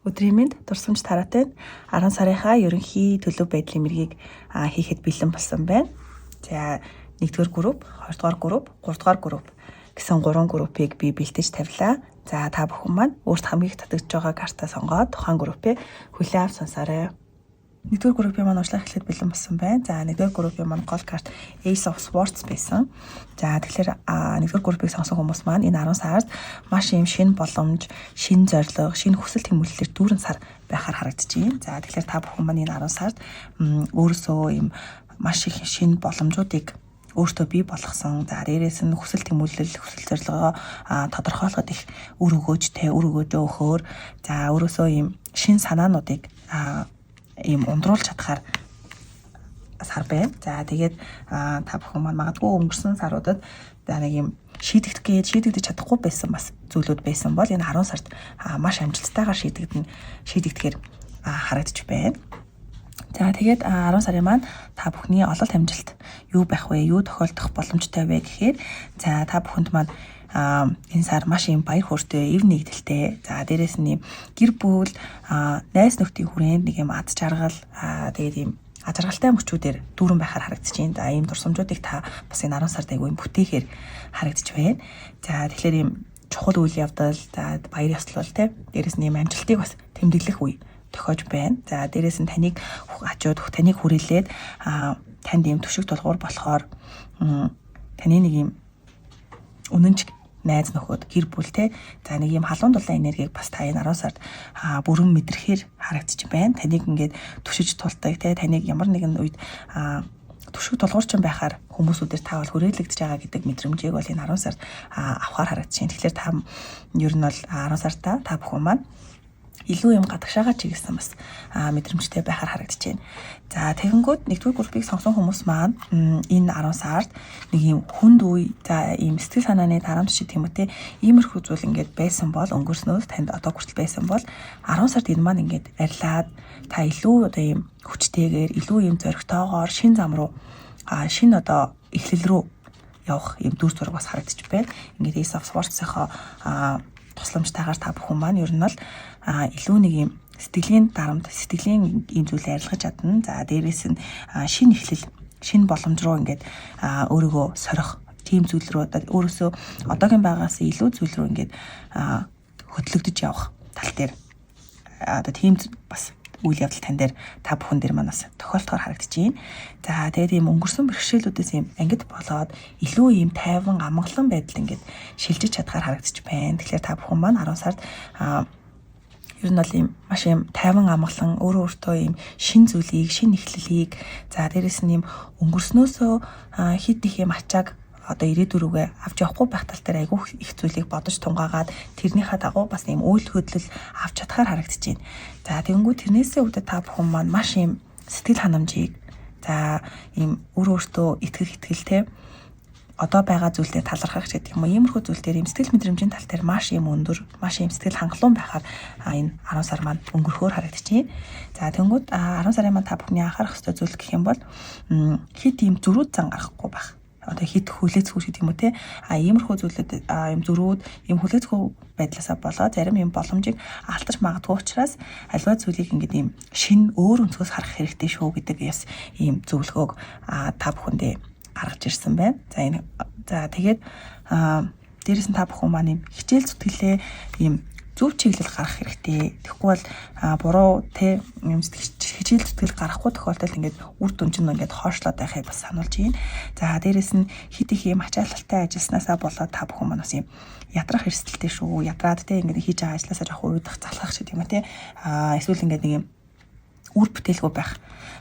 Өдрийн мэнд дурсамж тараатай 10 сарынхаа ерөнхий төлөв байдлын мэргийг хийхэд бэлэн болсон байна. За 1-р групп, 2-р групп, 3-р групп гэсэн 3 группыг би бэлтэж тавилаа. За та бүхэн маань өөрт хамгийн их татагдж байгаа картаа сонгоод тухайн группээ хүлээн авч сонсоорой. 1-р группийн маань уучлах хэлэхэд бэлэн болсон байна. За 1-р группийн маань гол карт Ace of Swords байсан. За тэгэхээр 1-р группийг сонсон хүмүүс маань энэ 10 сард маш юм шинэ боломж, шинэ зорилго, шинэ хүсэл тэмүүлэлээр дүүрэн сар байхаар харагдаж байна. За тэгэхээр та бүхэн маань энэ 10 сард өөрөөсөө юм маш их шинэ боломжуудыг өөртөө бий болгосон. За дээрээс нь хүсэл тэмүүлэл, хүсэл зорилгоо тодорхойлоход их үр өгөөжтэй, үр өгөөжөө өгөхөөр за өөрөөсөө юм шинэ санаануудыг ийм ундруулж чадхаар сар байна. За тэгээд та бүхэн маань магадгүй өнгөрсөн саруудад нэг юм шийдэгдэж чадахгүй байсан бас зүйлүүд байсан бол энэ 10 сард маш амжилттайгаар шийдэгдэхээр харагдаж байна. За тэгээд 10 сарын маань та бүхний ололт амжилт юу байх вэ? Юу тохиолдох боломжтой вэ гэхээр за та бүхэнд маань энэ сар маш юм баяр хөөртэй, эв нэгдэлтэй. За дээрээс нь гэр бүл, найз нөхдийн хүрээнд нэг юм ад жаргал, тэгээд юм ажиргалтай мөчүүдээр дүүрэн байхаар харагдаж байна. За ийм дурсамжуудыг та бас энэ 10 сард айгүй бүтээхээр харагдаж байна. За тэгэхээр ийм чухал үйл явдал, за баяр ёслол те. Дээрээс нь ийм амжилтыг бас тэмдэглэх үе тохиож байна. За дээрээс нь таныг таныг хүрээлээд танд ийм төшиг тулгуур болохоор таны нэг ийм үнэнч найз нөхөд гэр бүлтэй за нэг юм халуун дулаан энергийг бас та энэ 10 сард бүрэн мэдрэхээр харагдаж байна. Таныг ингээд түшиж тулдаг те таныг ямар нэгэн үед төшиг тулгуурчин байхаар хүмүүсүүдээр та бол хүрээлэгдэж байгаа гэдэг мэдрэмжийг бол энэ 10 сард авахаар харагдаж байна. Тэгэхээр та ер нь бол 10 сартаа та бүхэн маань илүү юм гадагшаага чиглэсэн бас мэдрэмжтэй байхаар харагдаж байна. За тэгэнгүүт 1-р группийг сонгосон хүмүүс маань энэ 10 сард нэг юм хүнд үе, за ийм сэтгэл санааны тарамж гэх юм уу те иймэрхүү зүйл ингээд байсан бол өнгөрснөөс танд одоо хүртэл байсан бол 10 сард энэ маань ингээд арилаад та илүү одоо ийм хүчтэйгээр илүү ийм зоригтойгоор шин зам руу шин одоо эхлэл рүү явах ийм дүр зураг бас харагдаж байна. Ингээд Ace of Swords-ийнхоо тусламжтайгаар та бүхэн маань ер нь бол илүү нэг юм сэтгэлийн дарамт, сэтгэлийн ийм зүйлийг арилгаж чадна. За дээрээс нь шинэ эхлэл, шинэ боломж руу ингээд өөрийгөө сорих тийм зүйл рүү одоо өөрөөсөө одоогийн байгаас илүү зүйл рүү ингээд хөтлөгдөж явах тал дээр одоо тийм бас үйл явдал тань дээр та бүхэн дээр манаас тохиолдохоор харагдаж байна. За тэгээд ийм өнгөрсөн бэрхшээлүүдээс ийм ангид болоод илүү ийм тайван амгалан байдал ингээд шилжиж чадхаар харагдаж байна. Тэгэхээр та бүхэн маань 10 сард ер нь бол ийм маш ийм тайван амгалан өөртөө ийм шин зүйлийг, шин эхлэлийг за дээрээс нь ийм өнгөрснөөсөө хит их ийм ачааг одоо ирээдүг рүүгээ авч явахгүй байх тал дээр айгүй их зүйлийг бодож тунгаагаад тэрнийхээ дагуу бас ийм үйл хөдлөл авч чадхаар харагдаж байна. За тэгэнгүүт тэрнээсээ үүдээ та бүхэн маань маш ийм сэтгэл ханамжийг за ийм өөртөө итгэх итгэлтэй одоо байгаа зүйлдээ талархах гэдэг юм уу иймэрхүү зүйл дээр ийм сэтгэл мэдрэмжийн тал дээр маш ийм өндөр, маш ийм сэтгэл хангалуун байхаар энэ 10 сар маань өнгөрөхөөр харагдаж байна. За тэгэнгүүт 10 сарын маань та бүхний анхаарах ёстой зүйл гэх юм бол хит ийм зөрүүд зан гарахгүй байх. Одоо хит хүлээцгүй гэдэг юм уу те иймэрхүү зүйлүүд юм зөрүүд юм хүлээцгүй байдлаасаа болоод зарим юм боломжийг алдаж магадгүй учраас аливаа зүйлийг ингээд юм шин өөр өнцгөөс харах хэрэгтэй шүү гэдэг яс ийм зөвлөгөөг та бүхэндээ гаргаж ирсэн байна. За тэгээд дээрээс нь та бүхэн маань юм хичээл зүтгэлээ ийм зөв чиглэл гаргах хэрэгтэй. Тэгэхгүй бол буруу те юм хичээл зүтгэл гарахгүй тохиолдолд ингээд үр дүн чинь ингээд хоошлоод байхыг бас сануулж байна. За дээрээс нь хит их юм ачаалалтай ажилласнасаа болоод та бүхэн маань бас юм ядрах эрсдэлтэй шүү. Ядраад те ингээд хийж байгаа ажилласаа жоохон уйдах, залхах гэдэг юм а те. Эсвэл ингээд нэг юм үр бүтээлгүй байх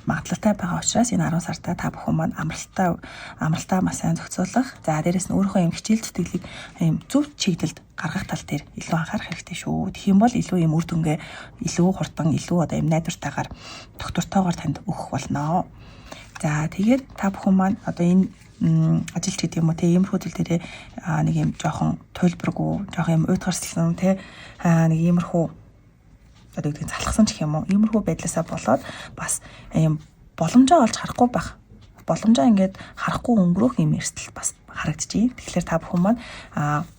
магадлалтай байгаа учраас энэ 10 сартаа та бүхэн маань амралтаа маш сайн зохицуулах. За дээрээс нь өөрийнхөө юм хичээл зүтгэлийг юм зөв чиглэлд гаргах тал дээр илүү анхаарах хэрэгтэй шүү. Тэгэх юм бол илүү юм үр дүнгээ илүү хурдан, илүү одоо юм найдвартайгаар доктортойгоор танд өгөх болно. За тэгээд та бүхэн маань одоо энэ ажилч гэдэг юм уу те иймэрхүү зүйл дээр нэг юм жоохон туйлбаргүй, жоохон юм уйтгарсан те нэг иймэрхүү одоо гэдэг залхсан ч юм уу иймэрхүү байдлаасаа болоод бас юм боломжоо олж харахгүй байх боломжоо ингээд харахгүй өнгөрөх юм эрсдэл бас харагдчихээн. Тэгэхээр та бүхэн маань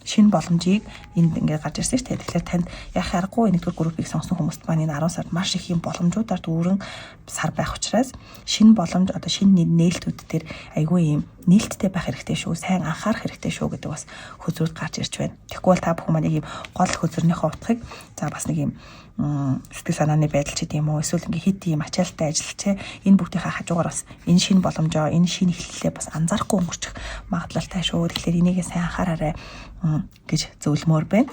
шинэ боломжийг энд ингээд гарч ирсэн шүү дээ. Тэгэхээр танд яах аргагүй нэгдүгээр группийг сонсон хүмүүст маань энэ 10 сард маш их юм боломжуудаар дүүрэн сар байх учраас шинэ боломж одоо шинэ нээлтүүд дээр айгүй юм нээлттэй байх хэрэгтэй шүү. Сайн анхаарах хэрэгтэй шүү гэдэг бас хөзрүүд гарч ирж байна. Тэгэхгүй бол та бүхэн маань яг юм гол хөзрөнийхөө утгыг бас нэг юм сэтгэл санааны байдал ч гэдэм үү эсвэл ингээ хит ийм ачаалттай ажил чи энэ бүгдийнхээ хажуугаар бас энэ шинэ боломжоо энэ шинэ эхлэлээ бас анзаарахгүй өнгөрчих магадлалтай шүү. Тэгэхээр энийгээ сайн анхаараарай гэж зөвлөмөр байна.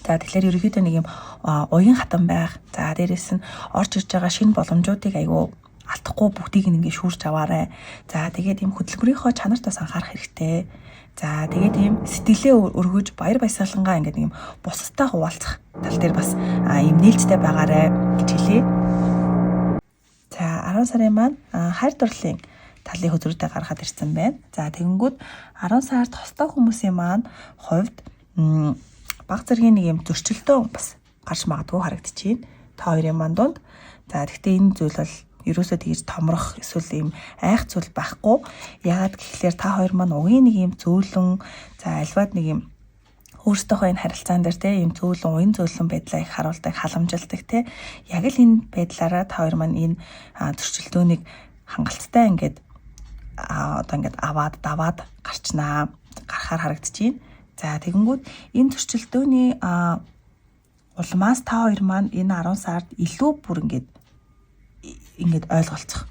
За тэгэхээр ерөнхийдөө нэг юм уян хатан байх. За дээрэс нь орж ирж байгаа шинэ боломжуудыг айгүй алдахгүй бүгдийг ингээ шүүрч аваарай. За тэгээд ийм хөдөлмөрийнхөө чанартаас анхаарах хэрэгтэй. За тэгээд ийм сэтгэлээ өргөж баяр баясгалангаа ингээд ийм бусдтай хуваалцах тал дээр бас ийм нээлттэй байгаарай гэж хэлье. За 10 сарын маань хайр дурлалын талын хөзрүүдэд гаргахад ирсэн байна. За тэгэнгүүт 10 сард хостой хүмүүсийн маань хувьд баг зэргийн нэг юм зөрчилдөө бас гарч магадгүй харагдчихээн. Та хоёрын маань дунд. За гэхдээ энэ зүйл бол ерөөсөө тэгж томрох эсвэл ийм айх зүйл байхгүй. Яагаад гэхэлэр та хоёр маань угийн нэг юм зөөлөн за альваад нэг юм өөрсдийнхөө энэ харилцаан дээр те ийм зөөлөн уян зөөлөн байдлаа их харуулдаг, халамжилдаг те. Яг л энэ байдлаараа та хоёр маань энэ зөрчилдөөнийг хангалттай ингээд одоо ингээд аваад даваад гарчнаа гарахаар харагдчихээн. За тэгэнгүүт энэ зөрчилдөөний улмаас та хоёр маань энэ 10 сард илүү бүр ингээд ойлголцох.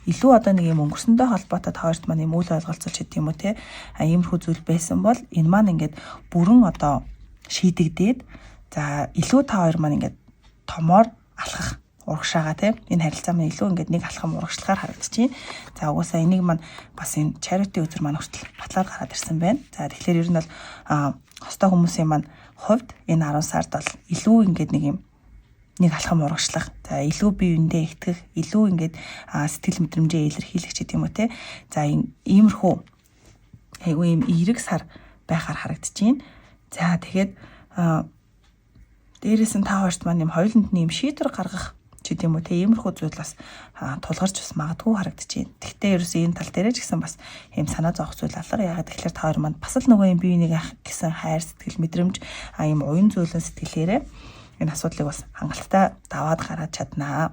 Илүү одоо нэг юм өнгөрсөндөө холбоотой та хоёрт маань юм үйл ойлголцол ч гэдэм үү те. Иймэрхүү зүйл байсан бол энэ маань ингээд бүрэн одоо шийдэгдээд за илүү та хоёр маань ингээд томоор алхах урагшаага те. Энэ харилцаа маань илүү ингээд нэг алхам урагшлахаар харагдчихээн. За угаасаа энийг маань бас энэ charity үзэр маань хүртэл батлаад гараад ирсэн байна. За тэгэхээр ер нь бол хостой хүмүүсийн маань хувьд энэ 10 сард бол илүү ингээд нэг юм нэг алхам урагшлах, за илүү бие биендээ итгэх, илүү ингээд сэтгэл мэдрэмжээ илэрхийлэх ч гэдэм үү те. За иймэрхүү айгүй юм эерэг сар байхаар харагдчихээн. За тэгээд дээрээс нь та хоёрт маань юм хоёуланд нь юм шийдвэр гаргах ч гэдэм үү те. Иймэрхүү зүйл бас тулгарч бас магадгүй харагдчихээн. Гэхдээ ерөөсөө энэ тал дээр ч гэсэн бас юм санаа зовох зүйл алга. Ягаад тэгэхээр та хоёр маань бас л нөгөө юм бие биенийг гэсэн хайр сэтгэл мэдрэмж юм уян зөөлөн сэтгэлээрээ энэ асуудлыг бас хангалттай даваад гараад чаднаа.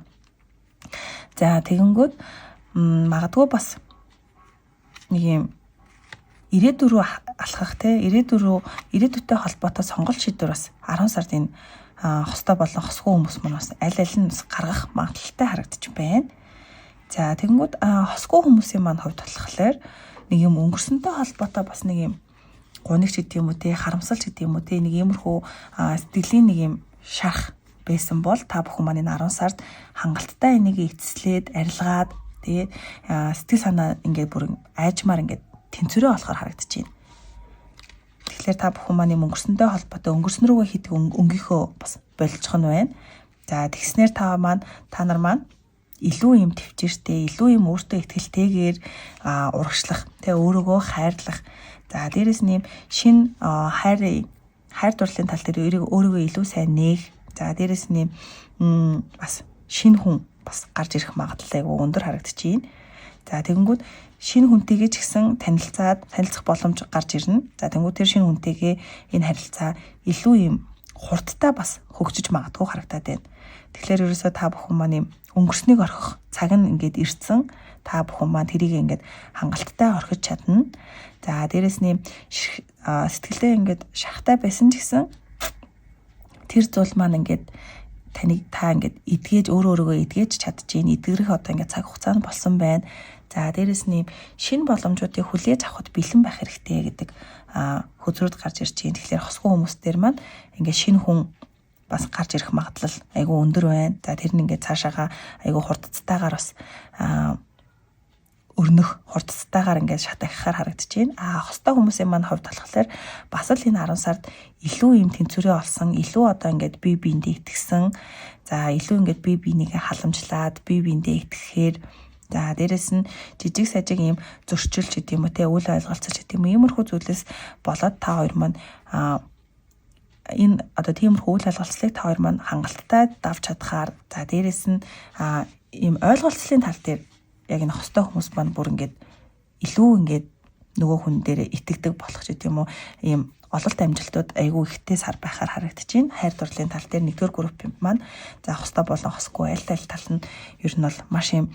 За тэгэнгүүт магадгүй бас нэг юм ирээдүйн рүү алхах те ирээдүйтэй холбоотой сонголт шийдвэр бас 10 сард энэ хостой болон хосгүй хүмүүс маань бас аль нь бас гаргах магадaltaй харагдаж байна. За тэгэнгүүт хосгүй хүмүүсийн маань хувьд болохоор нэг юм өнгөрсөнтэй холбоотой бас нэг юм гунигч гэдэг юм уу те харамсалч гэдэг юм уу те нэг иймэрхүү сэтгэлийн нэг юм шарах байсан бол та бүхэн маань энэ 10 сард хангалттай энийг эцэслээд арилгаад тэгээд сэтгэл санаа ингээд бүр айжмаар ингээд тэнцвэрээ болохоор харагдчихээн. Тэгэхээр та бүхэн маань өнгөрсөндөө холбоотой өнгөрсөн рүүгээ хийдэг өнгийнхөө бас болцох нь байна. За тэгснээр та нар маань илүү юм төвчээртэй, илүү юм өөртөө ихтгэлтэйгээр урагшлах, тэгээ өөрийгөө хайрлах. За дээрэс нь шин хайр дурлалын тал дээр өөрийгөө илүү сайн нээх. За дээрэс нь бас шинэ хүн бас гарч ирэх магадлал айгүй өндөр харагдчихээн. За тэгэнгүүт шинэ хүнтэйгээ ч гэсэн танилцах боломж гарч ирнэ. За тэгэнгүүт тэр шинэ хүнтэйгээ энэ харилцаа илүү юм хурдтай бас хөгжиж магадгүй харагдаад байна. Тэгэхээр ерөөсөө та бүхэн маань өнгөрснийг орхих цаг нь ингээд ирсэн. Та бүхэн маань тэрийг ингээд хангалттай орхиж чадна. За дээрэс нь сэтгэлдээ ингээд шахтай байсан ч гэсэн тэр зүйл маань ингээд та ингээд эдгээж өөрийгөө эдгээж чадчихээн. Эдгэрэх одоо ингээд цаг хугацаа нь болсон байна. За дээрэс нь шинэ боломжуудыг хүлээж авахд бэлэн байх хэрэгтэй гэдэг хөзрүүд гарч ирж байна. Тэгэхээр хосгүй хүмүүстээр маань ингээд шинэ хүн бас гарч ирэх магадлал айгүй өндөр байна. За тэр нь ингээд цаашаага айгүй хурдцтайгаар бас өрнөх хурдцтайгаар ингээд шатахихаар харагдчихээн. Хостой хүмүүсийн маань хувьд болохоор бас л энэ 10 сард илүү юм тэнцвэрээ олсон, илүү одоо ингээд бие биендээ итгэсэн. За илүү ингээд бие бинийгээ халамжлаад бие биендээ итгэхээр за дээрэс нь жижиг сажиг юм зөрчилж гэдэг юм уу те үйл ойлголцож гэдэг юм иймэрхүү зүйлээс болоод та хоёр маань энэ одоо тиймэрхүү үйл ойлголцлыг та хоёр маань хангалттай давж чадхаар за дээрэс нь ийм ойлголцлын тал дээр яг энэ хостой хүмүүс маань бүр ингээд илүү ингээд нөгөө хүн дээр итгэдэг болох ч гэдэм үү ийм ололт амжилтууд айгүй ихтэй сар байхаар харагдаж байна. Хайр дурлалын тал дээр 1-р групп маань за хостой болон хосгүй аль тал нь ер нь бол маш ийм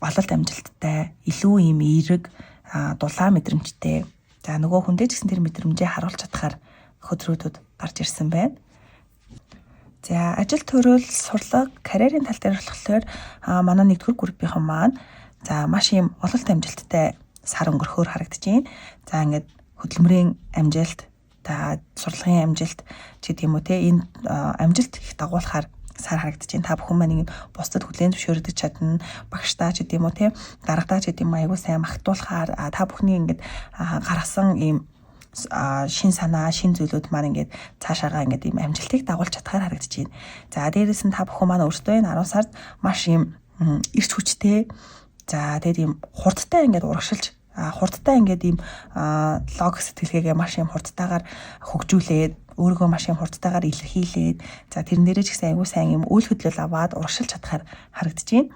ололт амжилттай, илүү ийм эерэг, дулаан мэдрэмжтэй. За нөгөө хүндээ ч гэсэн тэр мэдрэмжээ харуулж чадхаар хөдрөөдүүд гарч ирсэн байна. За ажил төрөл, сурлага, карьерийн тал дээр болохоор манай 1-р группийнхан маань за маш ийм ололт амжилттай сар өнгөрөхөөр харагдаж байна. За ингээд хөдөлмөрийн амжилт, сурлагын амжилт ч гэдэм үү те энэ амжилт их дагуулахаар сар харагдаж байна. Та бүхэн маань ингэ бусдад хүлээн зөвшөөрдөг чадна, багштаа ч гэдэм үү те дарагдаа ч гэдэм аягүй сайн магтуулахаар та бүхний ингээд гаргасан ийм шин санаа, шин зүйлүүд маань ингээд цаашаага ингээд ийм амжилтыг дагуулж чадхаар харагдаж байна. За дээрээс нь та бүхэн маань өөрсдөө энэ 10 сард маш ийм эрч хүчтэй, за тэгээд ийм хурдтай ингээд урагшилж хурдтай ингээд ийм лог сэтгэлгээгээ маш юм хурдтайгаар хөгжүүлээд өөрийгөө маш юм хурдтайгаар илэрхийлээд за тэрэн дээрээ ч гэсэн аягүй сайн юм үйл хөдлөл аваад урагшилж чадхаар харагдаж байна.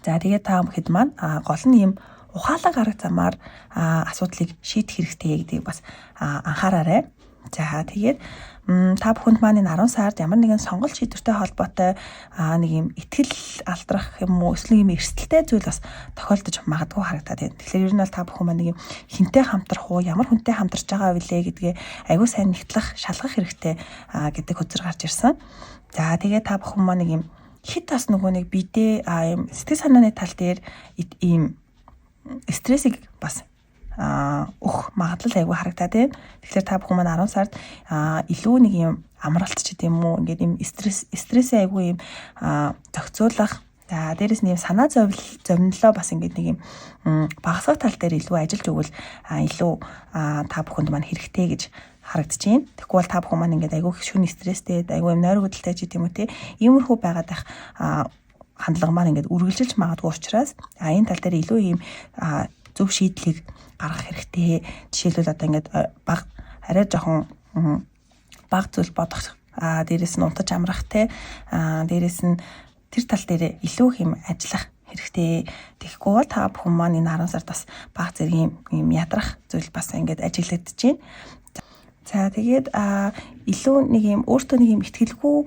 За тэгээд та бүхэд маань гол нь ийм ухаалаг арга замаар асуудлыг шийдэх хэрэгтэй гэдгийг бас анхаараарай. За тэгээд та бүхэнд маань энэ 10 сард ямар нэгэн сонголт шийдвэртэй холбоотой нэг юм итгэл алдрах юм уу эсвэл юм эрсдэлтэй зүйл бас тохиолдож магадгүй харагдаад байна. Тэгэхээр ер нь бол та бүхэн маань нэг юм хинтээ хамтрах уу, ямар хүнтэй хамтарч байгаа вэ гэдгээ аягүй сайн нэгтлэх, шалгах хэрэгтэй гэдэг хөзөр гарч ирсэн. За тэгээд та бүхэн маань нэг юм хит бас нөгөө нэг бидээ юм сэтгэл санааны тал дээр ийм стрессийг бас өх магадлал айгүй харагдаад байна. Тэгэхээр та бүхэн маань 10 сард илүү нэг юм амралт ч гэдэм үү ингээд юм стресс айгүй юм зохицуулах. За дээрэс нь юм санаа зовнилоо бас ингээд нэг юм багасгах тал дээр илүү ажиллаж өгвөл илүү та бүхэнд маань хэрэгтэй гэж харагдаж байна. Тэгэхгүй бол та бүхэн маань ингээд айгүй шүн стресстэй, айгүй юм нойр хөдөлтэй ч гэдэм үү те иймэрхүү байгаад байх хандлага маань ингээд үргэлжилж магадгүй учраас энэ тал дээр илүү юм зөв шийдлийг гаргах хэрэгтэй. Жишээлбэл одоо ингээд арай жоохон баг зүйл бодох, дээрэс нь унтаж амрах те, дээрэс нь тэр тал дээр илүү хэм ажиллах хэрэгтэй. Тэгэхгүй бол та бүхэн маань энэ 10 сард бас баг зэргийн юм ядрах зүйл бас ингээд ажиглагдаж байна. За тэгээд илүү нэг юм өөртөө нэг юм итгэлгүй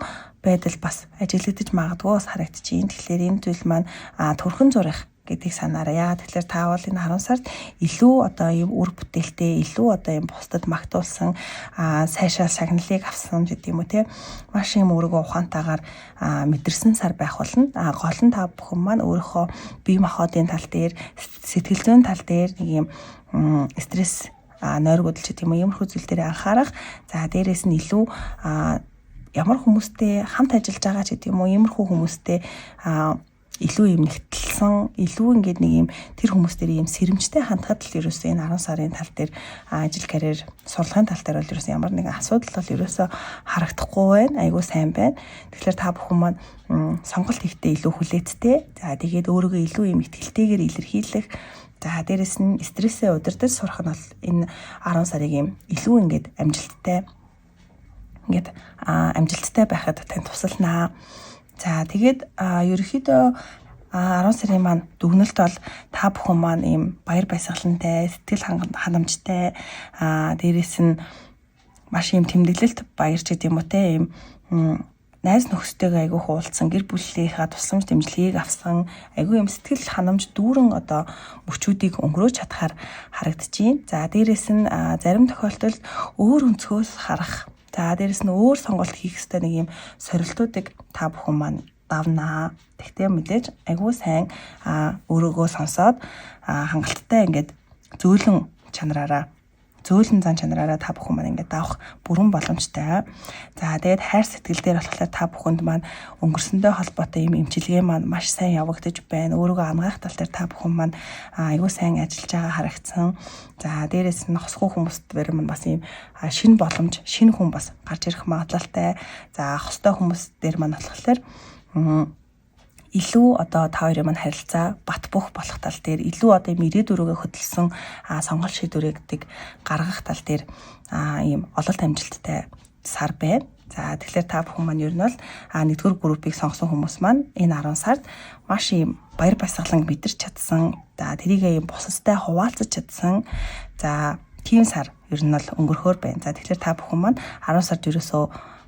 байдал бас ажиглагдаж магадгүй бас харагдаж байна. Тэгэхээр энэ зүйл маань төрхөн зурах гэдгийг санаарай. Тэгэхээр та бол энэ 10 сард илүү одоо юм үр бүтээлтэй, илүү одоо юм бусдад магтуулсан, сайшаа шагналыг авсан гэдэг юм уу те. Маш юм өөрийгөө ухаантайгаар мэдэрсэн сар байх болно. Гол нь та бүхэн маань өөрийнхөө бие махбодын тал дээр, сэтгэл зүйн тал дээр нэг юм стресс нойр хөдөлч гэдэг юм уу иймэрхүү зүйл дээр анхаарах. За дээрээс нь илүү ямар хүмүүстэй хамт ажиллаж байгаа ч гэдэг юм уу иймэрхүү хүмүүстэй илүү юм нэгтэлсэн, илүү ингээд нэг юм тэр хүмүүстэй юм сэрэмжтэй хандхад л ерөөсөө энэ 10 сарын тал дээр ажил карьер сурлагын тал дээр бол ерөөсөө ямар нэгэн асуудал бол ерөөсөө харагдахгүй байна. Айгуу сайн байна. Тэгэхээр та бүхэн маань сонголт хийхдээ илүү хүлээцтэй. За тэгээд өөрийгөө илүү юм ихтгэлтэйгээр илэрхийлэх. За дээрэс нь стрессээ удирдах сурах нь бол энэ 10 сарыг юм илүү ингээд амжилттай байхад тань тусалнаа. За тэгээд ерөнхийдөө 10 сарын маань дүгнэлт бол та бүхэн маань ийм баяр баясгалантай, сэтгэл ханамжтай, дээрээс нь маш ийм тэмдэглэлт баярч гэдэг юм уу те ийм найз нөхөстэйгээ айгүй хуулцсан, гэр бүлийнхаа тусламж дэмжлэгийг авсан, айгүй юм сэтгэл ханамж дүүрэн одоо мөчүүдийг өнгөрөөж чадхаар харагдаж байна. За дээрээс нь зарим тохиолдолд өөр өнцгөөс харах, за дээрээс нь өөр сонголт хийх ёстой нэг юм сорилтуудыг та бүхэн маань давнаа. Тэгтээ мэдээж айгүй сайн өөрийгөө сонсоод хангалттай ингээд зөөлөн зан чанараараа та бүхэн маань ингээд давах бүрэн боломжтой. За тэгээд хайр сэтгэл дээр болохоор та бүхэнд маань өнгөрсөндөө холбоотой юм эмчилгээ маань маш сайн явагдаж байна. Өөрийгөө амгаах тал дээр та бүхэн маань айгүй сайн ажиллаж байгаа харагдсан. За дээрээс нь хосгүй хүмүүстээр маань бас юм шинэ боломж, шинэ хүн бас гарч ирэх магадлалтай. За хостой хүмүүс дээр маань болохоор илүү одоо та хоёрын маань харилцаа бат бөх болох тал дээр илүү одоо ирээдүрөөгөө хөдөлсөн сонголт шийдвэрийг гаргах тал дээр ийм ололт амжилттай сар байна. За тэгэхээр та бүхэн маань ер нь бол нэгдүгээр группийг сонгосон хүмүүс маань энэ 10 сард маш ийм баяр баясгалан мэдэрч чадсан. За тэрийг ийм бусадтай хуваалцаж чадсан. За тийм сар ер нь бол өнгөрөхөөр байна. За тэгэхээр та бүхэн маань 10 сард ерөөсөө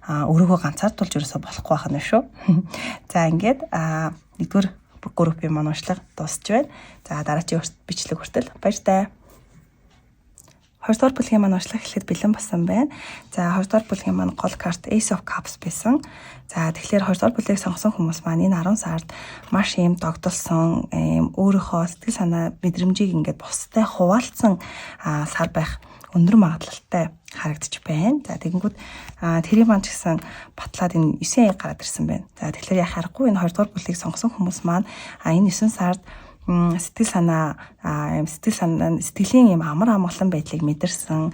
өөрийгөө ганцаардуулж ерөөсөө болохгүй байх нь шүү. За ингээд нэгдүгээр группийн маань уншлага дуусч байна. За дараагийн бичлэг хүртэл баяртай. 2 дугаар бүлгийн маань уншлага эхлэхэд бэлэн болсон байна. За 2 дугаар бүлгийн маань гол карт Ace of Cups байсан. За тэгэхээр 2 дугаар бүлгийг сонгосон хүмүүс маань энэ 10 сард маш ийм догдолсон, өөрийнхөө сэтгэл санаа мэдрэмжийг ингээд бусдад хуваалцсан сар байх өндөр магадлалтай харагдаж байна. За тэгэнгүүт тэрийг маань ч гэсэн батлаад энэ 9 гараад ирсэн байна. За тэгэхээр яхаа аргагүй энэ 2 дугаар бүлгийг сонгосон хүмүүс маань энэ 9 сард сэтгэлийн юм амар амгалан байдлыг мэдэрсэн,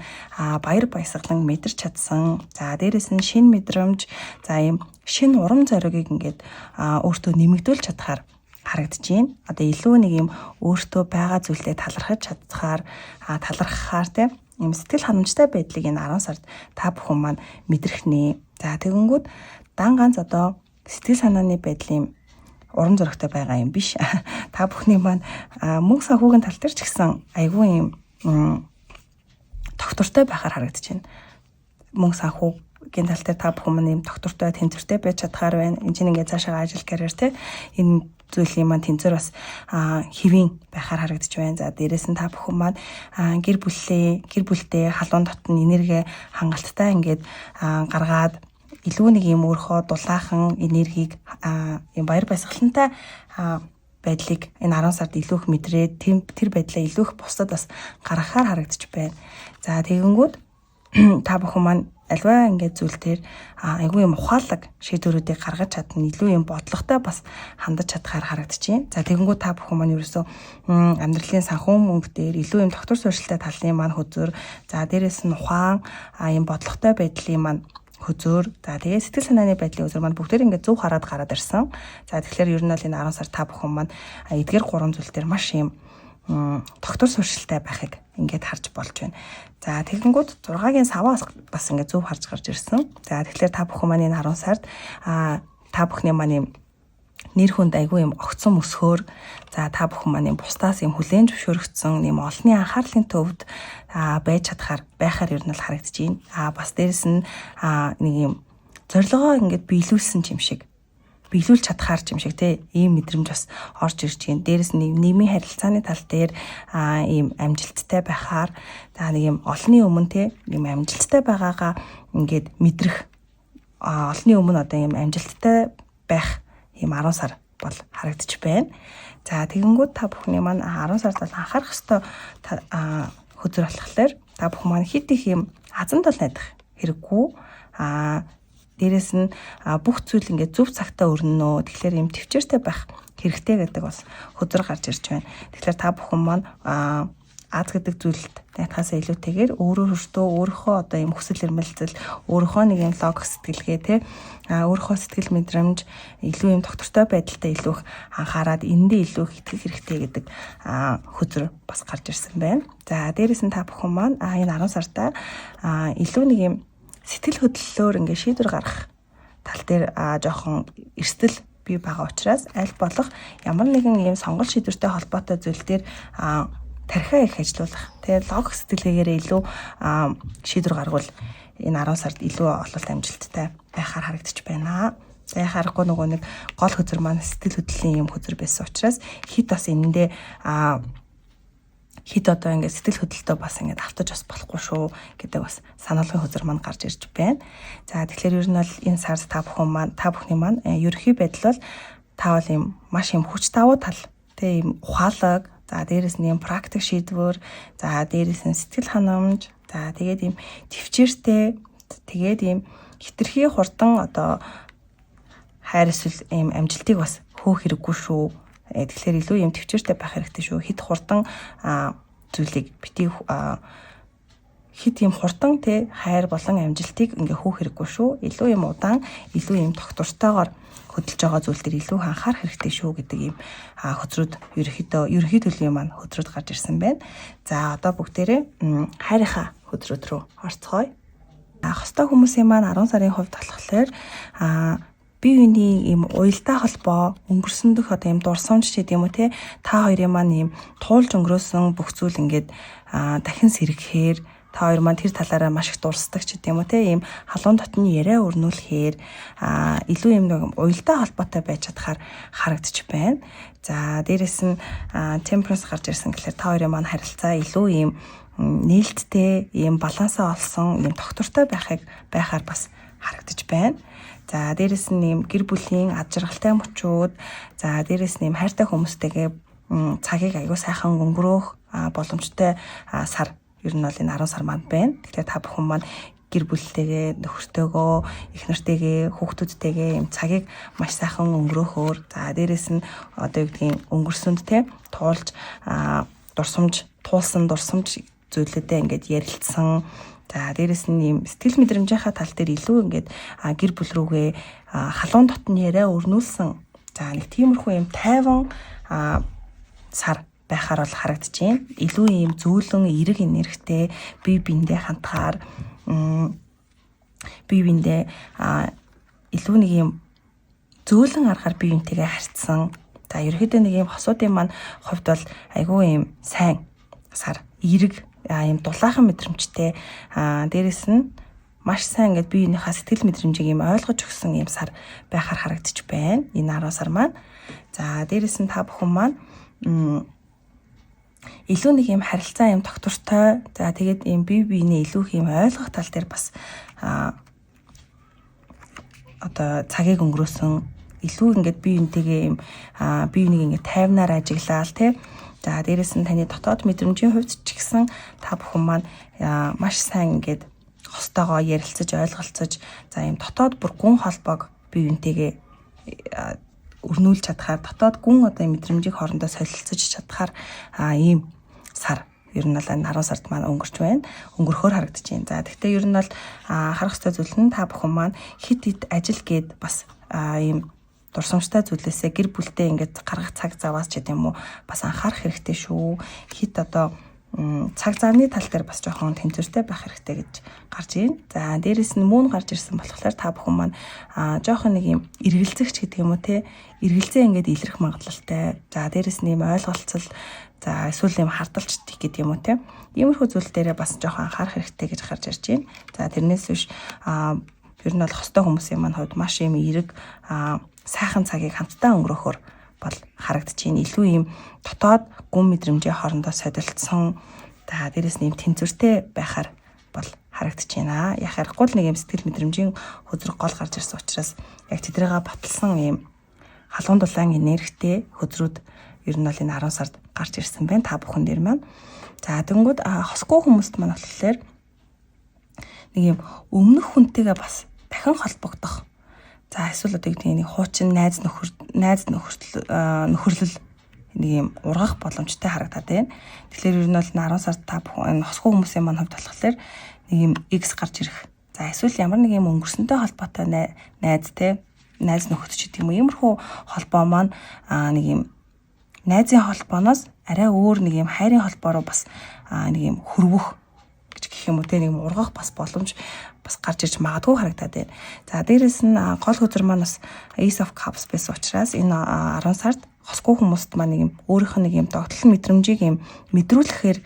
баяр баясгалан мэдэрч чадсан. За дээрэс нь шин мэдрэмж, за ийм шин урам зоригийг ингээд өөртөө нэмэгдүүлж чадхаар харагдаж байна. Одоо илүү нэг юм өөртөө байгаа зүйлээ талархаж талархахаар тийм ийм сэтгэл ханамжтай байдлыг энэ 10 сард та бүхэн маань мэдрэх нэ. За тэгэнгүүт дан ганц одоо сэтгэл санааны байдлын урам зоригтой байгаа юм биш. Та бүхний маань мөнгө санхүүгийн тал дээр ч гэсэн айгүй юм тогтвортой байхаар харагдаж байна. Мөнгө санхүүгийн тал дээр та бүхэн маань юм тогтвортой, тэнцвэртэй байж чадхаар байна. Энэ чинь ингээд цаашаа ажил карьер те энэ зүйлийн маань тэнцвэр бас хэвийн байхаар харагдаж байна. За дээрэс нь та бүхэн маань гэр бүлтэй халуун дотн энерги хангалттай ингээд гаргаад илүү нэг юм өөрхөө дулаахан энергийг юм баяр баясгалантай байдлыг энэ 10 сард илүү их мэдрээд тэр байдлаа илүү их бусдад бас гаргахаар харагдаж байна. За тэгэнгүүт та бүхэн маань альва ингээд зүйл дээр айгүй юм ухаалаг шийдвэрүүдийг гаргаж чадна, илүү юм бодлоготой бас хандаж чадхаар харагдаж байна. За тэгэнгүүт та бүхэн маань ерөөсөө амьдралын санхүү мөнгө дээр илүү юм тогтвор суурьшилтай талын маань хөзөр, за дээрэс нь ухаан юм бодлоготой байдлын маань хөзөр. За тэгээ сэтгэл санааны байдлын хөзөр маань бүгдээр ингээд зөв хараад гараад ирсэн. За тэгэхээр ер нь бол энэ 10 сар та бүхэн маань эдгээр 3 зүйл дээр маш юм тогтвор суурьшилтай байхыг ингээд харж болж байна. За тэгэнгүүт 6-гийн саваас бас ингээд зөв харж гарч ирсэн. За тэгэхээр та бүхэн маань энэ 10 сард та бүхний маань юм нэр хүнд айгүй юм огцон өсгөөр, за та бүхэн маань юм бусдаас юм хүлээн зөвшөөрөгдсөн юм олонний анхаарлын төвд байж чадхаар байхаар ер нь л харагдаж байна. Бас дээрэс нь нэг юм зорилгоо ингээд биелүүлсэн юм шиг, биелүүлж чадхаар юм шиг те ийм мэдрэмж бас орж ирж байна. Дээрэс нь нийгмийн харилцааны тал дээр ийм амжилттай байхаар, за нэг юм олонний өмнө те ийм амжилттай байгаагаа ингээд мэдрэх, олонний өмнө одоо ийм амжилттай байх ийм 10 сар бол харагдаж байна. За тэгэнгүүт та бүхний маань 10 сард бол анхаарах ёстой хөзөр болохоор та бүхэн маань хит их юм азан тол найдах хэрэггүй. Дээрэс нь бүх зүйл ингээд зөв цагтаа өрнөнө. Тэгэхээр юм төвчээртэй байх хэрэгтэй гэдэг бас хөзөр гарч ирж байна. Тэгэхээр та бүхэн маань аз гэдэг зүйлд найдахаас илүүтэйгээр өөртөө өөрийнхөө одоо юм хүсэл эрмэлзэл, өөрийнхөө нэг юм логик сэтгэлгээ те өөрийнхөө сэтгэл мэдрэмж илүү юм тогтвортой байдалтай илүү их анхаарад эндээ илүү их итгэх хэрэгтэй гэдэг хөзөр бас гарч ирсэн байна. За дээрэс нь та бүхэн маань энэ 10 сартаа илүү нэг юм сэтгэл хөдлөлөөр ингээд шийдвэр гаргах тал дээр жоохон эрсдэл бий байгаа учраас аль болох ямар нэгэн юм сонголт шийдвэртэй холбоотой зүйл дээр тархиа их ажиллуулах. Тэгээ логик сэтгэлгээгээр илүү шийдвэр гаргавал энэ 10 сард илүү ололт амжилттай байхаар харагдаж байна. За яхаарахгүй нөгөө нэг гол хөзөр маань сэтгэл хөдлөлийн юм хөзөр байсан учраас хит бас энэндээ хит одоо ингээд сэтгэл хөдлөлтөө бас ингээд автаж бас болохгүй шүү гэдэг бас санаалгын хөзөр маань гарч ирж байна. За тэгэхээр ер нь бол энэ сард та бүхний маань ерөнхий байдал бол та бол юм маш юм хүч давуу тал тэгээ юм ухаалаг, за дээрэс нь юм практик шийдвэр, за дээрэс нь сэтгэл ханамж, за тэгээд юм төвчээртэй, тэгээд юм хитрхи хурдан одоо хайр эсвэл юм амжилтыг бас хөөх хэрэггүй шүү. Тэгэхээр илүү юм төвчээртэй байх хэрэгтэй шүү. Хит хурдан зүйлийг битгий хит юм хурдан те хайр болон амжилтыг ингээ хөөх хэрэггүй шүү. Илүү юм удаан, илүү юм тогтвортойгоор хөдөлж байгаа зүйл дээр илүү анхаарах хэрэгтэй шүү гэдэг юм хөзрүүд ерөнхий төлөвийн маань хөзрүүд гарч ирсэн байна. За одоо бүгдээрээ хайрынхаа хөзрүүд рүү орцгоё. Хостой хүмүүсийн маань 10 сарын хувьд болохоор бие биений ийм уялдаа холбоо өнгөрсөндөх одоо ийм дурсамж ч гэдэм үү те та хоёрын маань ийм туулж өнгөрөөсөн бүх зүйл ингээд дахин сэргэхээр та хоёр маань тэр талаараа маш их дурсдаг ч гэдэм үү те ийм халуун дотны яриа өрнүүлэхээр илүү ийм нэг уялдаа холбоотой байж чадхаар харагдчих байна. За дээрэс нь темперанс гарч ирсэн гэхэлэр та хоёрын маань харилцаа илүү ийм нээлттэй, ийм балансаа олсон, ийм тогтвортой байхаар бас харагдаж байна. За дээрэс нь ийм гэр бүлийн ад жаргалтай мөчүүд, за дээрэс нь ийм хайртай хүмүүстэйгээ цагийг аягүй сайхан өнгөрөөх боломжтой сар ер нь бол энэ 10 сар маань байна. Тэгэхээр та бүхэн маань гэр бүлтэйгээ, нөхөртөөгөө, их нартэйгээ, хүүхдүүдтэйгээ ийм цагийг маш сайхан өнгөрөөхөөр, за дээрэс нь одоо юу гэдгийг өнгөрсөнд те туулж туулсан дурсамж зүйлүүдээ ингээд ярилцсан. За дээрэс нь ийм сэтгэл мэдрэмжийнхаа тал дээр илүү ингээд гэр бүл рүүгээ халуун дотны яриа өрнүүлсэн. За нэг тиймэрхүү ийм тайван сар байхаар бол харагдаж байна. Илүү ийм зөөлөн эерэг энергитэй бие биендээ хандахаар бие биендээ илүү нэг ийм зөөлөн аргаар бие биентэйгээ харьцсан. За ерөөдөө нэг ийм хосуудын маань хувьд бол айгүй ийм сайн сар эерэг ийм дулаахан мэдрэмжтэй дээрэс нь маш сайн ингээд биеийнхаа сэтгэл мэдрэмжийг ийм ойлгож өгсөн ийм сар байхаар харагдаж байна. Энэ 10 сар маань. За дээрэс нь та бүхэн маань илүү нэг ийм харилцаа ийм тогтвортой. За тэгээд ийм бие биенээ илүү ийм ойлгох тал дээр бас одоо цагийг өнгөрөөсөн илүү ингээд бие биентэйгээ ийм бие биенийг ингээд тайвнаар ажиглаал тий. За дээрэс нь таны дотоод мэдрэмжийн хувьд ч гэсэн та бүхэн маань маш сайн ингээд хостойгоо ярилцаж ойлголцож за ийм дотоод бүр гүн холбоог бие биентэйгээ өрнүүлж чадхаар дотоод гүн одоо мэдрэмжийг хоорондоо солилцож чадхаар ийм сар ер нь бол 10 сард маань өнгөрч байна. Өнгөрөхөөр харагдаж байна. За гэхдээ ер нь бол харах ёстой зүйл нь та бүхэн маань хит ажил гээд бас ийм дурсамжтай зүйлээсээ гэр бүлтэй ингээд гаргах цаг заваас ч гэдэм үү бас анхаарах хэрэгтэй шүү. Хит одоо цаг завны тал дээр бас жоохон тэнцвэртэй байх хэрэгтэй гэж гарч ийн. За дээрэс нь мөн гарч ирсэн болохоор та бүхэн маань жоохон нэг юм эргэлзэгч гэдэг юм уу те эргэлзээ ингээд илэрх магадлалтай. За дээрэс нь юм ойлголцол за эсвэл юм хардалч гэдэг юм уу те иймэрхүү зүйл дээрээ бас жоохон анхаарах хэрэгтэй гэж гарч ирж байна. За тэрнээс биш ер нь бол хостой хүмүүсийн маань хувьд маш юм эерэг сайхан цагийг хамтдаа өнгөрөхөөр бол харагдаж байна. Илүү ийм дотоод гүн мэдрэмжийн хоорондоо содилдсон. За дээрэс нь ийм тэнцвэртэй байхаар бол харагдаж байна. Яг харахгүй л нэг юм сэтгэл мэдрэмжийн хөзрөг гол гарч ирсэн учраас яг тэдрээгээ баталсан ийм халуун дулаан энергитэй хөзрүүд ер нь бол энэ 10 сард гарч ирсэн байна. Та бүхэн дээр маань. За тэнгууд хосгүй хүмүүст маань болохоор нэг юм өмнөх хүнтэйгээ бас дахин холбогдох. За эсвэл одоо нэг хуучин найз нөхөрлөл нэг юм ургах боломжтой харагдаад байна. Тэгэхээр ер нь бол 10 сард та бүхэн хосгүй хүмүүсийн маань хувьд болохоор нэг юм X гарч ирэх. За эсвэл ямар нэг юм өнгөрсөнтэй холбоотой найз нөхөд ч гэдэг юм уу. Иймэрхүү холбоо маань нэг юм найзын холбооноос арай өөр нэг юм хайрын холбоо руу бас нэг юм хөрвөх гэж гэх юм уу те нэг юм ургах бас боломж бас гарч ирж магадгүй харагдаад байна. За дээрэс нь гол хөзөр маань бас Ace of Cups байсан учраас энэ 10 сард хосгүй хүмүүст маань нэг юм өөрийнх нь нэг юм догтлол мэдрэмжийг юм мэдрүүлэхээр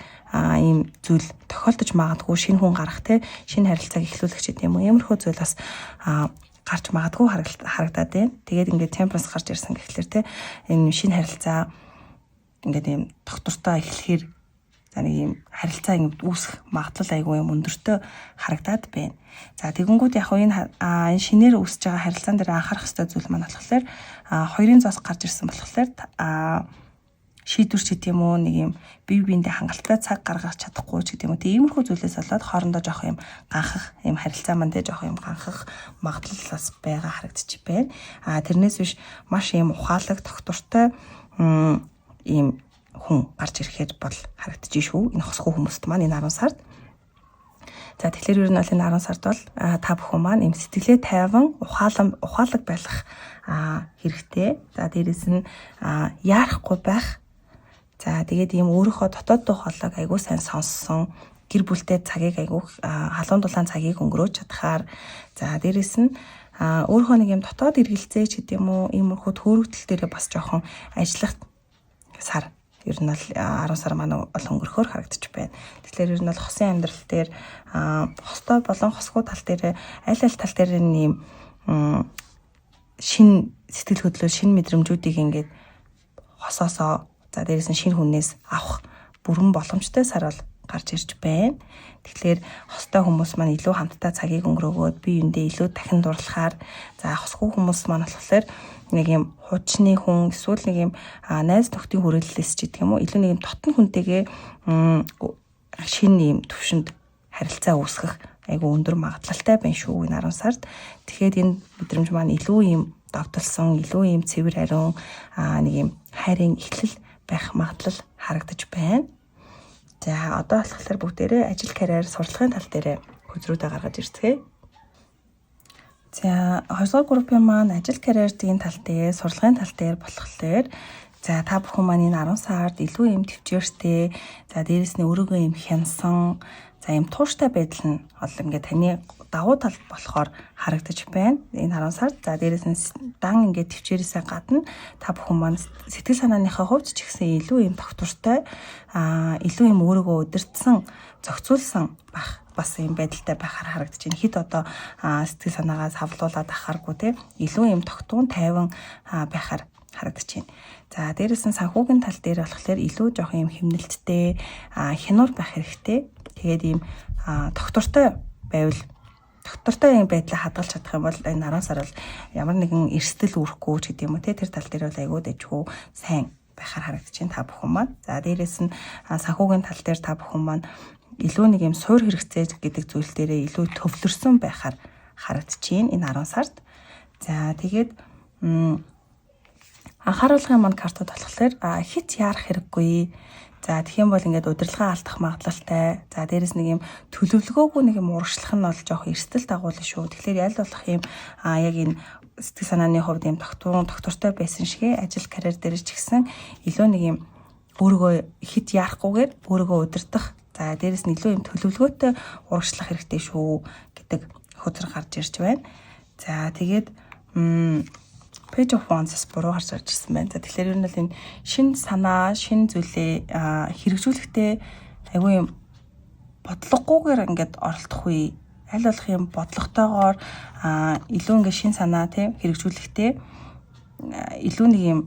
ийм зүйл тохиолдож магадгүй шинэ хүн гарах те шинэ харилцааг эхлүүлэх ч гэдэм юм. Иймэрхүү зүйл бас гарч магадгүй харагдаад байна. Тэгээд ингээд Temperance гарч ирсэн гэхлээр те энэ шинэ харилцаа ингээд ийм доктортой эхлэхээр за нэг юм харилцаа ингэ үүсэх магадлал айгүй юм өндөртөө харагдаад байна. За тэгэнгүүт яг энэ шинээр үүсэж байгаа харилцаан дээр анхаарах ёстой зүйл маань болохоор хоёрын зоос гарч ирсэн болохоор шийдвэр ч гэдэм үү нэг юм бие биендээ хангалттай цаг гаргаж чадахгүй ч гэдэм үү тиймэрхүү зүйлээс болоод хоорондоо жоох юм ганхах юм харилцаа маань тэ жоох юм ганхах магадлал бас байгаа харагдчих байна. Тэрнээс биш маш юм ухаалаг тогтвортой ийм хүн гарч ирэхэд бол харагдаж шүү. Энэ хосгүй хүмүүст маань энэ 10 сард. За тэгэхээр ер нь бол энэ 10 сард бол та бүхэн маань ийм сэтгэлээ тайван ухаалаг байх хэрэгтэй. За дээрэс нь яарахгүй байх. За тэгээд ийм өөрийнхөө дотоод дуу хоолойг аягүй сайн сонссон. гэр бүлтэй цагийг айгүйх халуун дулаан цагийг өнгөрөөж чадхаар за дээрэс нь өөрийнхөө нэг юм дотоод эргэлзээ ч гэдэм үү иймэрхүү төөрөгдөл дээрээ бас жоохон ажиллах сар ер нь бол 10 сар маань бол өнгөрөхөөр харагдаж байна. Тэгэхээр ер нь бол хосын амьдрал дээр хостой болон хосгүй тал дээр аль тал дээр нэм шин сэтгэл хөдлөл шин мэдрэмжүүдийг ингээд хосоосоо за дээрээс нь шинэ хүнээс авах бүрэн боломжтой сар бол гарч ирж байна. Тэгэхээр хостой хүмүүс маань илүү хамтдаа цагийг өнгөрөөгөөд бие биендээ илүү дахин дурлахаар за хосгүй хүмүүс маань болохоор нэг юм хуучны хүн эсвэл нэг юм найз нөхдийн хүрээллээс ч гэх юм уу илүү нэг юм дотн хүнтэйгээ шинэ юм төвшөнд харилцаа үүсгэх айгу өндөр магадлалтай байна шүү энэ 10 сард. Тэгэхээр энэ мэдрэмж маань илүү юм давталсан, илүү юм цэвэр ариун нэг юм хайрын эхлэл байх магадлал харагдаж байна. За одоо болохоор бүгдээрээ ажил карьер сурлагын тал дээр хөзрүүдээ гаргаж ирцгээе. За 2 дугаар группын маань ажил карьерийн тал дээр сурлагын тал дээр болохоор за та бүхэн маань энэ 10 сард илүү юм төвчээртэй за дээрэс нь өөрийгөө юм хянсан за юм тууштай байдал нь бол ингээд таны давуу тал болохоор харагдаж байна. Энэ 10 сард за дээрэс нь дан ингээд төвчээрээсээ гадна та бүхэн маань сэтгэл санааныхаа хувьд ч ихсэн илүү юм тогтвортой илүү юм өөрийгөө удирдсан зохицуулсан байх бас юм байдалтай байхаар харагдаж байна. Хэд одоо сэтгэл санаагаа савлуулаад ахааргүй те илүү юм тогтвон тайван байхаар харагдаж байна. За дээрэс нь санхүүгийн тал дээр болохоор илүү жоох юм хэмнэлттэй хянуур байх хэрэгтэй. Тэгээд ийм тогтвортой байвал доктортой юм байдлаа хадгалж чадах юм бол энэ 10 сар бол ямар нэгэн эрсдэл үүрэхгүй ч гэдэг юм уу те тэр тал дээр бол айгүй дэжгүй сайн байхаар харагдаж байна та бүхэн маань. За дээрэс нь санхүүгийн тал дээр та бүхэн маань илүү нэг юм суур хэрэгцээ гэдэг зүйл дээрээ илүү төвлөрсөн байхаар харагдаж байна энэ 10 сард. За тэгээд анхааруулгын маань картууд болохоор хит яарах хэрэггүй. За тэгэх юм бол ингээд удирдлагаа алдах магадлалтай. За дээрэс нэг юм төлөвлөгөөгүй нэг юм урагшлах нь бол жоох эрсдэл дагуулна шүү. Тэгэхээр аль болох юм яг энэ сэтгэл санааны хувьд юм доктортой байсан шигэ ажил карьер дээр ч гэсэн илүү нэг юм өөрийгөө хит яарахгүйгээр өөрийгөө удирдах. За дээрэс нь илүү юм төлөвлөгөөтэй урагшлах хэрэгтэй шүү гэдэг хөзөр гарч ирж байна. За тэгээд Page of Wands-с буруу харж ирсэн байна. За тэгэхээр ер нь л энэ шин санаа, шин зүйлээ хэрэгжүүлэхдээ айгүй юм бодлогогүйгээр ингээд оролдох үе аль болох юм бодлоготойгоор илүү ингээд шин санаа тийм хэрэгжүүлэхдээ илүү нэг юм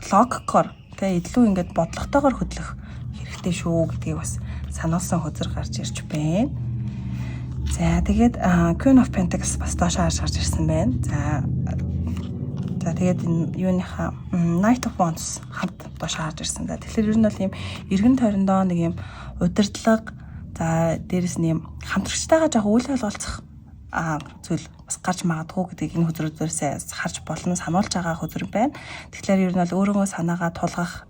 логикоор тийм илүү ингээд бодлоготойгоор хөдлөх хэрэгтэй шүү гэдгийг бас сануулсан хөзөр гарч ирж байна. За тэгээд Queen of Pentacles бас доошоо гарч ирсэн байна. За тэгээд энэ юуныхаа Knight of Wands хамт доошоо гарч ирсэн. За тэгэхээр ер нь бол ийм эргэн тойрондоо нэг юм удирдлага за дээрэс нь юм хамтрагчтайгаа жоо үйл ойлголцох зүйл бас гарч магадгүй гэдэг энэ хөзрүүдээс харж болно сануулж байгаа хөзөр байна. Тэгэхээр ер нь бол өөрөнгөө санаагаа тулгах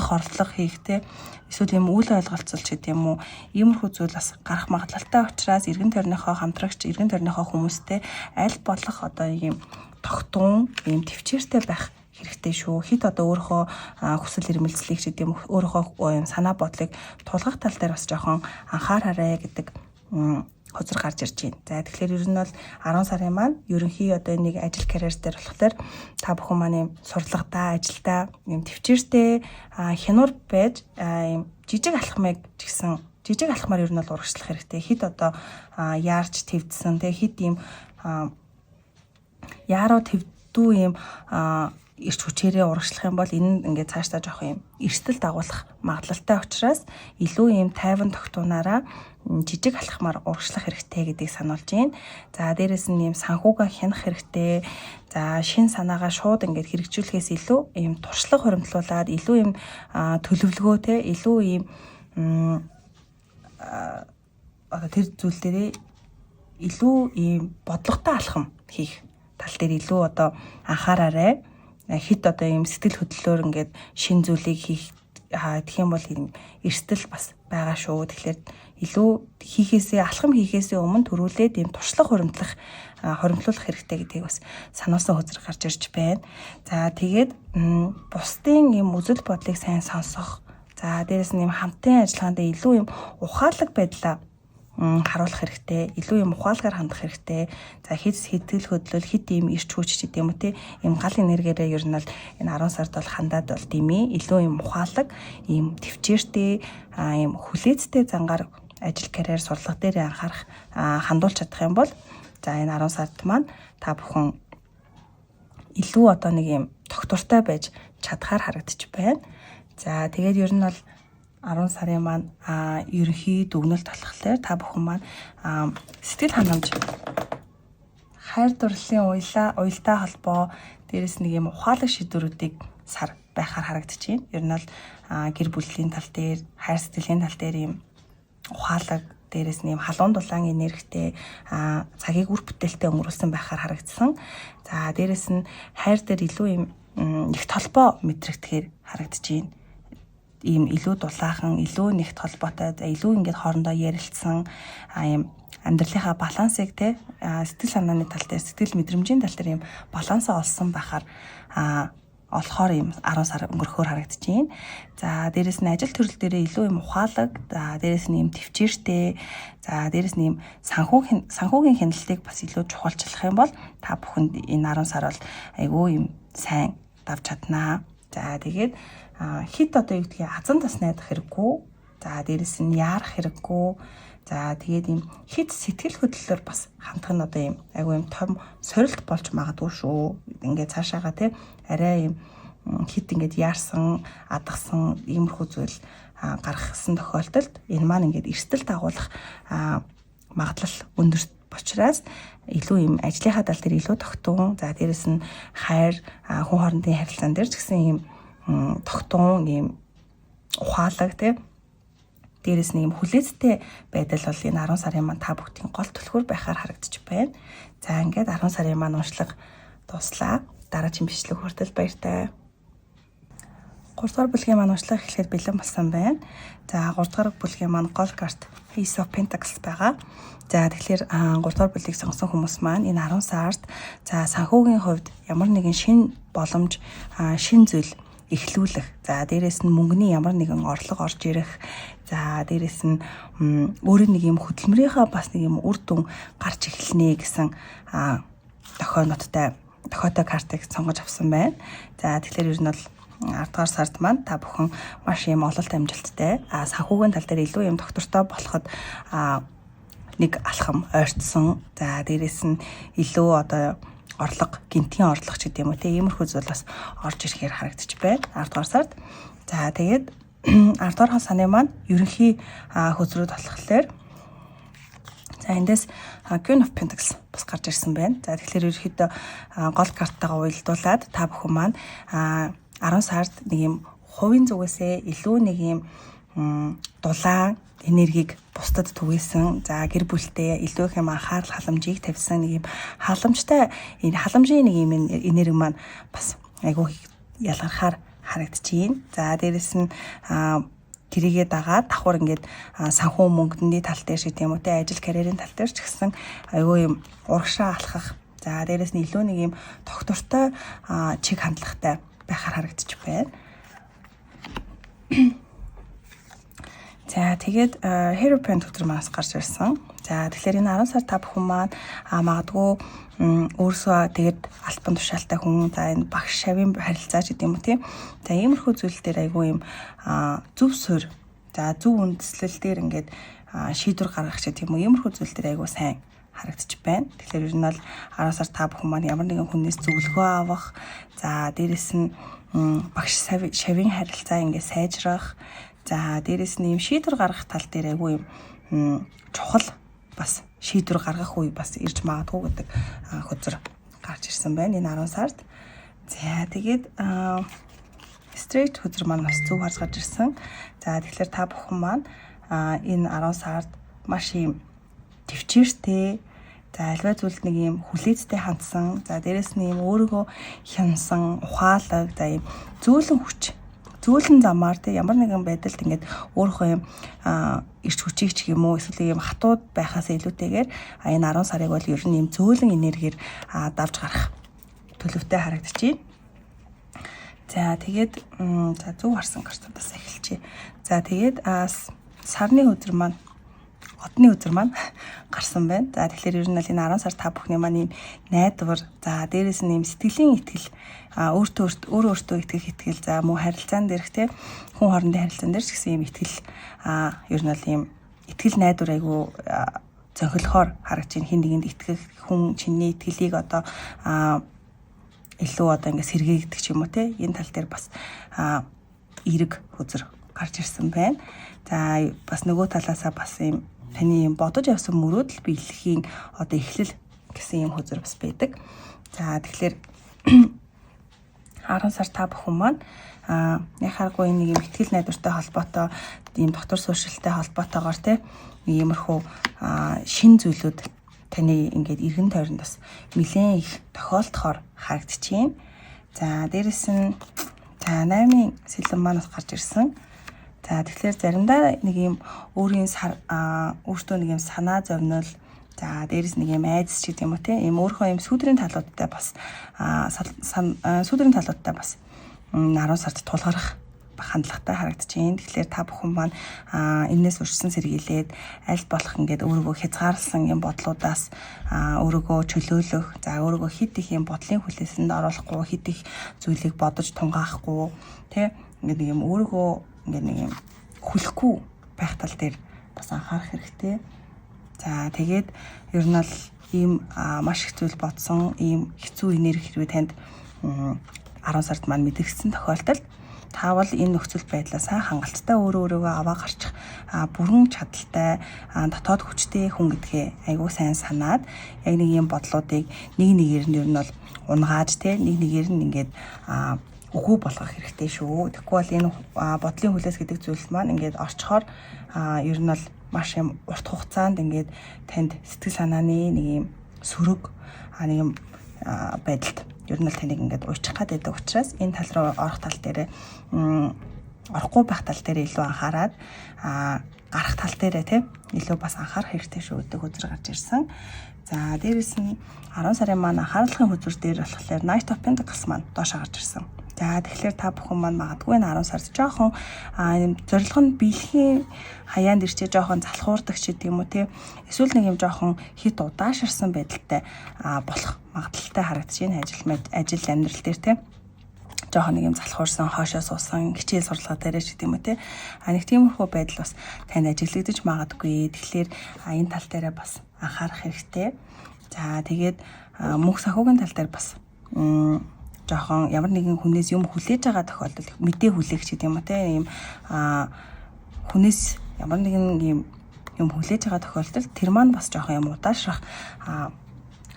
оролдлого хийхтэй эсвэл юм үйл ойлголцолч гэдэг юм уу иймэрхүү зүйл бас гарах магадлалтай учраас эргэн тойрныхоо хамтрагч эргэн тойрныхоо хүмүүстэй аль болох одоо юм тогтун юм төвчээртэй байх хэрэгтэй шүү. Хит одоо өөрийнхөө хүсэл эрмэлзлийг ч гэдэг юм өөрийнхөө санаа бодлыг тулгах тал дээр бас жоохон анхаараарай гэдэг хөзөр гарч ирж байна. За тэгэхээр ер нь бол 10 сарын маань ерөнхий одоо нэг ажил карьер дээр болохоор та бүхэн маань юм сурлагадаа, ажилдаа юм төвчээртэй хянуур байж юм жижиг алхмыг ч гэсэн жижиг алхмаар ер нь бол урагшлах хэрэгтэй. Хит одоо яарч твдсэн тэг хит юм яаруу твдүү юм ирч хүчээрээ урагшлах юм бол энэ ингээд цаашдаа жоох юм эрсдэл дагуулах магадлалтай учраас илүү юм тайван тогтуунаараа жижиг алхмаар урагшлах хэрэгтэй гэдгийг сануулж байна. За дээрэс нь юм санхүүгээ хянах хэрэгтэй. За шин санаагаа шууд ингээд хэрэгжүүлэхээс илүү юм туршлага хуримтлуулад илүү юм төлөвлөгөөтэй илүү юм одоо тэр зүйл дээрээ илүү юм бодлоготой алхам хийх тал дээр илүү одоо анхаараарай. Хит одоо юм сэтгэл хөдлөлөөр ингээд шин зүйлийг хийх гэх юм бол эрсдэл бас байгаа шүү. Тэгэхээр илүү алхам хийхээсээ өмнө төрүүлээд юм туршлага хуримтлуулах хэрэгтэй гэдгийг бас сануулсан хөзөр гарч ирж байна. За тэгээд бусдын юм үзэл бодлыг сайн сонсох. За дээрэс нь юм хамтын ажиллагаанд илүү юм ухаалаг байдлаа харуулах хэрэгтэй, илүү юм ухаалгаар хандах хэрэгтэй. За хэтгэл хөдлөл хит ийм ирч хүч гэдэг юм уу те, ийм гал энергиэрээ ер нь бол энэ 10 сард бол хандаад бол димээ илүү юм ухаалаг, ийм төвчээртэй, ийм хүлээцтэй зангаар ажил карьер сурлага дээр анхаарах хандуулж чадах юм бол за энэ 10 сард маань та бүхэн илүү одоо нэг юм тогтвортой байж чадхаар харагдчих байна. За тэгээд ер нь бол 10 сарын маань ерөнхий дүгнэлт болохоор та бүхэн маань сэтгэл ханамж, хайр дурлалын уялдаа холбоо, дээрэс нэг юм ухаалаг шийдвэрүүдийг сар байхаар харагдаж байна. Ер нь бол гэр бүлийн тал дээр, хайр сэтгэлийн тал дээр юм ухаалаг, дээрэс нь юм халуун дулаан энергитэй цагийг үр бүтээлтэй өнгөрүүлсэн байхаар харагдсан. За дээрэс нь хайр дээр илүү юм нэгт холбоо мэдрэгдэхээр харагдаж байна. Ийм илүү дулаахан, илүү нэгт холбоотой, илүү ингээд хоорондоо ярилцсан ийм амьдралынхаа балансыг те сэтгэл санааны тал дээр, сэтгэл мэдрэмжийн тал дээр ийм балансаа олсон байхаар олохоор ийм 10 сар өнгөрөхөөр харагдаж байна. За дээрэс нь ажил төрөл дээрээ илүү юм ухаалаг, за дээрэс нь юм төвчээртэй, за дээрэс нь юм санхүүгийн хяналтыг бас илүү чухалчлах юм бол та бүхэнд энэ 10 сар бол айгүй юм сайн давж чаднаа. За тэгээд хит одоо юу гэдгийг азан тас найдах хэрэггүй. За дээрэс нь яарах хэрэггүй. За тэгээд юм хит сэтгэл хөдлөлөөр бас хандах нь одоо юм айгүй юм том сорилт болж магадгүй шүү. Ингээд цаашаага те арай юм хит ингээд яарсан, адгсан иймэрхүү зүйл гаргасан тохиолдолд энэ маань ингээд эрсдэл дагуулах магадлал өндөр учраас илүү юм ажлынхаа тал дээр илүү тогтун, за дээрэс нь хайр, хүн хоорондын харилцаан дээр ч гэсэн юм тогтун, юм ухаалаг те дээрэс нь юм хүлээцтэй байдал бол энэ 10 сарын маань та бүхдийн гол түлхүүр байхаар харагдаж байна. За ингээд 10 сарын маань уншлага дуслаа. Дараагийн бичлэг хүртэл баяртай. 3 дугаар бүлгийн маань уншлага эхлэхэд бэлэн болсон байна. За 3 дугаар бүлгийн маань гол карт Ace of Pentacles байгаа. За тэгэхээр 3 дугаар бүлгийг сонгосон хүмүүс маань энэ 10 сард за санхүүгийн хувьд ямар нэгэн шин боломж, шин зүйл эхлүүлэх. За дээрэс нь мөнгөний ямар нэгэн орлого орж ирэх. За дээрэс нь өөрийн нэг юм хөдөлмөрийнхаа бас нэг юм үр дүн гарч эхэлнэ гэсэн тохиолтой картыг сонгож авсан байна. За тэгэхээр ер нь бол 10 дугаар сард маань та бүхэн маш юм ололт амжилттай санхүүгийн тал дээр илүү юм доктортой болоход нэг алхам ойртсон. За дээрэс нь илүү одоо орлого, гинтийн орлого ч гэдэм үү те иймэрхүү зүйл бас орж ирэхээр харагдаж байна 10 дугаар сард. За тэгээд 10 дугаар сарын маань ерөнхий хөзрүүд болохоор за эндээс Queen of Pentacles бас гарч ирсэн байна. За тэгэхээр ерөнхийдөө гол карттайгаа уялдуулаад та бүхэн маань 10 сард нэг юм хувийн зүгээсээ илүү нэг юм дулаан энергийг бусдад түгээсэн. За гэр бүлтэй илүү их юм анхаарал халамжийг тавьсан нэг юм халамжтай энэ халамжийн нэг юм энерги маань бас айгүй ялгархаар харагдаж байна. За дээрэс нь тэрийгээ дагаад давхар ингээд санхүү мөнгөний тал дээр шиг тийм үү те ажил карьерийн тал дээр ч гэсэн айгүй юм урагшаа алхах. За дээрэс нь илүү нэг юм тогтвортой чиг хандлагатай байхаар харагдаж байна. За тэгээд Hero Pentacles манаас гарч ирсэн. За тэгэхээр энэ 10 сар та бүхэн маань магадгүй өөрсөө тэгээд альбан тушаалтай хүн, за энэ багш шавийн харилцаач гэдэг юм уу тийм. За иймэрхүү зүйл дээр айгүй юм зөв суурь, за зөв үндэслэл дээр ингээд шийдвэр гаргах ч гэдэг юм уу. Иймэрхүү зүйл дээр айгүй сайн харагдаж байна. Тэгэхээр ер нь бол 10 сар та бүхэн маань ямар нэгэн хүнээс зөвлөгөө авах, за дээрэс нь багш шавийн харилцаа ингээд сайжрах, за дээрэс нь юм шийдвэр гаргах тал дээр айгүй юм чухал бас шийдвэр гаргах үе бас ирж магадгүй гэдэг хөзөр гарч ирсэн байна энэ 10 сард. За тэгээд Straight хөзөр маань бас зөв харж гарч ирсэн. За тэгэхээр та бүхэн маань энэ 10 сард маш юм төвчээртэй, за альва зүйлд нэг юм хүлээцтэй хандсан, за дээрэс нь юм өөрийгөө хянсан, ухаалаг, за юм зөөлөн хүч, зөөлөн замаар те ямар нэгэн байдалд ингээд өөрийнхөө юм ирч хүчийг ч юм уу эсвэл юм хатууд байхаас илүүтэйгээр энэ 10 сарыг бол ер нь юм зөөлөн энергиэр давж гарах төлөвтэй харагдаж байна. За тэгээд за зөв харсан картуудаас эхэлчихье. За тэгээд сарны өдөр маань одны өдөр маань гарсан байна. За тэгэхээр ер нь л энэ 10 сар та бүхний маань ийм найдвар, за дээрээс нь ийм сэтгэлийн итгэл, өөртөө итгэх итгэл, за мөн харилцаан дээрх те хүн хоорондын харилцаан дээр ч гэсэн ийм итгэл ер нь л ийм итгэл найдвар айгу зөнхөлхоор харагдаж байна. Хин нэгэнд итгэх хүн чиний итгэлийг одоо илүү одоо ингэ сэргээгдэх ч юм уу те энэ тал дээр бас эерэг хөзөр гарч ирсэн байна. За бас нөгөө талаасаа бас ийм таны юм бодож явсан мөрөөдөл биелэхийн одоо эхлэл гэсэн юм хөзөр бас байдаг. За тэгэхээр 10 сар та бүхэн маань яхааргүй нэг юм итгэл найдвартай холбоотой ийм дотор сууршилтай холбоотойгоор те иймэрхүү шин зүйлүүд таны ингээд эргэн тойронд бас нэлээд их тохиолдохоор харагдчихээн. За дээрэс нь за 8-ын сэлэн маань бас гарч ирсэн. За тэгэхээр заримдаа нэг юм өөртөө нэг юм санаа зовнил, за дээрэс нэг юм айдас ч гэдэг юм уу те ийм өөрийнхөө юм сүүдрийн талуудтай бас сүүдрийн талуудтай бас 10 сард тулгарах хандлагатай харагдчихээн. Тэгэхээр та бүхэн маань энэс урьдчилан сэргийлээд аль болох ингээд өөрийгөө хязгаарласан юм бодлуудаас өөрийгөө чөлөөлөх, за өөрийгөө хит их юм бодлын хүлээсэнд оруулахгүй, хит их зүйлийг бодож тунгаахгүй тий ингээд нэг юм өөрийгөө ингээд нэг юм хүлэхгүй байх тал дээр бас анхаарах хэрэгтэй. За тэгээд ер нь л ийм маш их зүйл бодсон, ийм хэцүү энерги хэрвээ танд 10 сард маань мэдэгдсэн тохиолдолд таавал энэ нөхцөл байдлаас хангалттай өөрийгөө аваа гарчих бүрэн чадaltaй дотоод хүчтэй хүн гэдгээ айгүй сайн санаад яг нэг юм бодлуудыг нэг нэгээр нь ер нь бол унгааж те нэг нэгээр нь ингээд үгүй болгох хэрэгтэй шүү. Тэгэхгүй бол энэ бодлын хүлээс гэдэг зүйл маань ингээд орчхоор ер нь бол маш юм урт хугацаанд ингээд танд сэтгэл санааны нэг юм сөрөг нэг юм байдалд ер нь л таныг ингээд уйчих гад байдаг учраас энэ тал руу орох тал дээр орохгүй байх тал дээр илүү анхаарад гарах тал дээр тийм илүү бас анхаарах хэрэгтэй шүү гэдэг хөзөр гарч ирсэн. За дээрэс нь 10 сарын маань анхаарлахын хөзөр дээр болохоор Knight of Pentacles маань доошоо гарч ирсэн. За тэгэхээр та бүхэн маань магадгүй энэ 10 сард жоохон зорилго нь биехийн хаяанд ирчээ жоохон залхуурдаг ч гэдэг юм уу тийм эсвэл нэг юм жоохон хит удаашрсан байдалтай болох магадaltaй харагдаж байна ажил амьдрал дээр тийм жоохон нэг юм залхуурсан хоошоо суусан хичээл сургалгаа дээр ч гэдэг юм уу тийм нэг тиймэрхүү байдал бас танд ажиглагдаж магадгүй. Тэгэхээр энэ тал дээрээ бас анхаарах хэрэгтэй. За тэгээд мөнх санхүүгийн тал дээр бас жоохон ямар нэгэн хүнээс юм хүлээж байгаа тохиолдолд мэдээ хүлээх ч гэдэг юм уу те ийм хүнээс ямар нэгэн юм хүлээж байгаа тохиолдолд тэр маань бас жоохон юм удаашрах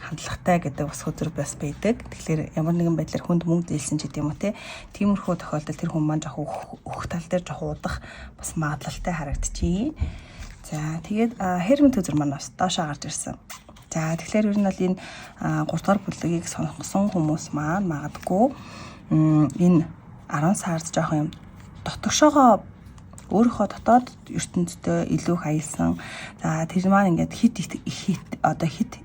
хандлагатай гэдэг бас хөзөр бас байдаг. Тэгэхээр ямар нэгэн байдлаар хүнд мөнгө зээлсэн ч гэдэг юм уу те тиймэрхүү тохиолдолд тэр хүн маань жоохон өөх тал дээр жоохон удах бас магадлалтай харагдчихъя. За тэгээд Hermit хөзөр маань бас доошоо гарч ирсэн. За тэгэхээр ер нь бол энэ 3 дугаар бүлэгийг сонгосон хүмүүс маань магадгүй энэ 10 сард жоохон юм дотгошоогоо өөрийнхөө дотоод ертөнцтэй илүү хаялсан. За тэр маань ингээд хит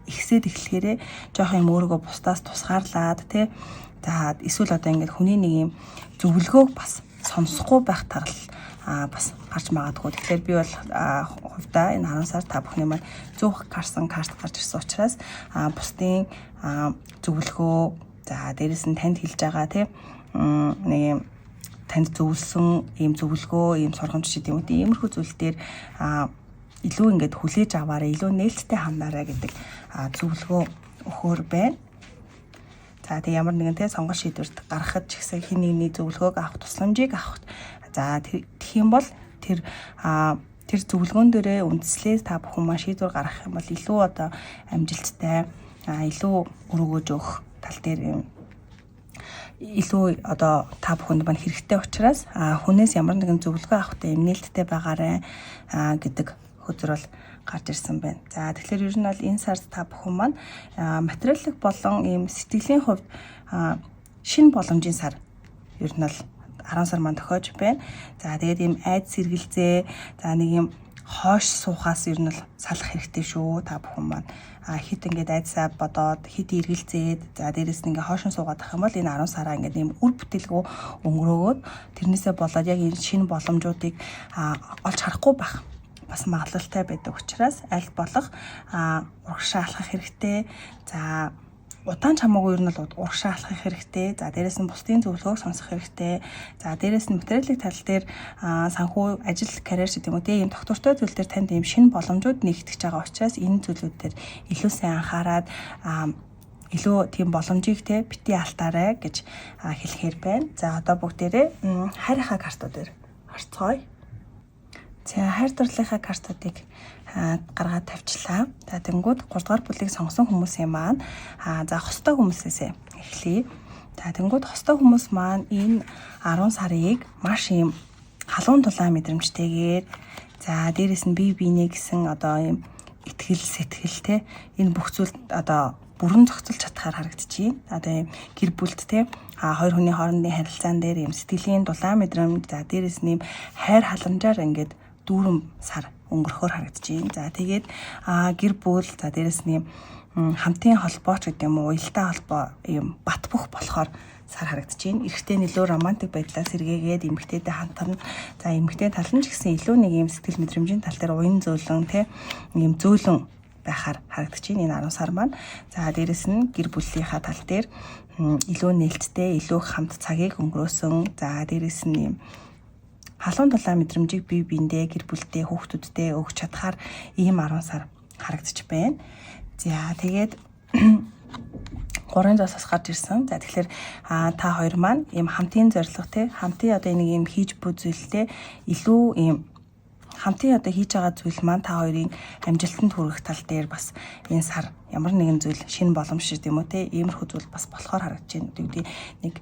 ихсээд эхлэхээрээ жоохон юм өөрийгөө бусдаас тусгаарлаад тий. За эсвэл одоо ингээд хүний нэг юм зөвлөгөөг бас сонсохгүй байх тал бас гарч магадгүй. Тэгэхээр би бол хувьдаа энэ 10 сар та бүхний маань зөв карт гарч ирсэн учраас бусдын зөвлөгөө за дээрэс нь танд хэлж байгаа тийм нэг юм танд зөвлөсөн ийм зөвлөгөө, ийм сургамж ч гэдэг юм уу тиймэрхүү зүйл дээр илүү ингээд хүлээж аваарай, илүү нээлттэй хандаарай гэдэг зөвлөгөө өгөхөр байна. За тэг ямар нэгэн те сонгол шийдвэрт гаргахад ч гэсэн хин нэгний зөвлөгөөг авах, тусламжийг авах. За тэгэх юм бол тэр зөвлөгөөн дээрээ үндэслээд та бүхэн маань шийдвэр гаргах юм бол илүү одоо амжилттай, илүү өрөөгөөж өгөх тал дээр илүү одоо та бүхэнд маань хэрэгтэй учраас хүнээс ямар нэгэн зөвлөгөө авахтай юм нээлттэй байгаарай гэдэг хөзөр бол гарч ирсэн байна. За тэгэхээр ер нь бол энэ сард та бүхэн маань материалын болон ийм сэтгэлийн хувьд шинэ боломжийн сар ер нь бол 10 сар маань тохиож байна. За тэгээд ийм айдас сэргэлзээ, за нэг юм хоош суухаас ер нь бол салах хэрэгтэй шүү та бүхэн маань. Хит ингээд айдсаа бодоод хит эргэлзээд за дээрэс нь ингээд хоошин суугаад ах юм бол энэ 10 сараа ингээд ийм үр бүтээлгүй өнгөрөөд тэрнээсээ болоод яг энэ шинэ боломжуудыг олж харахгүй байх бас магадлалтай байдаг учраас аль болох урагшаа алхах хэрэгтэй. За удаан ч хамаагүй ер нь бол урагшаа алхах хэрэгтэй. За дээрэс нь бусдын зөвлөгөөг сонсох хэрэгтэй. За дээрэс нь материалын тал дээр санхүү ажил карьер ч гэдэг юм уу тийм доктортой зүйл дээр танд ийм шинэ боломжууд нэгтгэж байгаа учраас энэ зүйлүүд дээр илүү сайн анхаарад илүү тийм боломжийг те бити алтаарай гэж хэлэхээр байна. За одоо бүгдээрээ хайрынхаа картууд дээр орцгоё. За хайр дурлалынхаа картуудыг гаргаад тавьчлаа. За тэнгууд 3 дугаар бүлийг сонгосон хүмүүсийн маань за хостой хүмүүсээс эхлэе. За тэнгууд хостой хүмүүс маань энэ 10 сарыг маш юм халуун дулаан мэдрэмжтэйгээр за дээрэс нь бие биенээ гэсэн одоо юм итгэл сэтгэл те энэ бүх зүйл одоо бүрэн зохицуулж чадхаар харагдчихээн. Одоо юм гэр бүлд те хоёр хүний хоорондын харилцаан дээр юм сэтгэлийн дулаан мэдрэмж за дээрэс нь юм хайр халамжаар ингээд дүүрэн сар өнгөрөхөөр харагдчихээн. За тэгээд гэр бүл за дээрэс нь хамтын холбооч гэдэг юм уу уялдаа холбоо юм бат бөх болохоор сар харагдчихээн. Эрэгтэй нөлөө романтик байдлаас сэргээгээд эмэгтэйдээ хамтарна. За эмэгтэй тал нь ч гэсэн илүү нэг юм сэтгэл мэдрэмжийн тал дээр уян зөөлөн те юм зөөлөн байхаар харагдчихээн энэ 10 сар маань. За дээрэс нь гэр бүлийнхаа тал дээр илүү нээлттэй, илүү хамт цагийг өнгөрөөсөн. За дээрэс нь юм халуун дулаан мэдрэмжийг бие биендээ гэр бүлдээ хүүхдүүддээ өгч чадхаар ийм 10 сар харагдчих байна. За тэгээд 3 зоосоос гарч ирсэн. За тэгэхээр та хоёр маань ийм хамтын зорилго те хамтын одоо нэг ийм хийж буй зүйлтэй илүү ийм хамтын одоо хийж байгаа зүйл маань та хоёрын амжилтанд хүрэх тал дээр бас энэ сар ямар нэгэн зүйл шинэ боломж шиг юм уу те иймэрхүү зүйл бас болохоор харагдаж байна. Тэгвэл нэг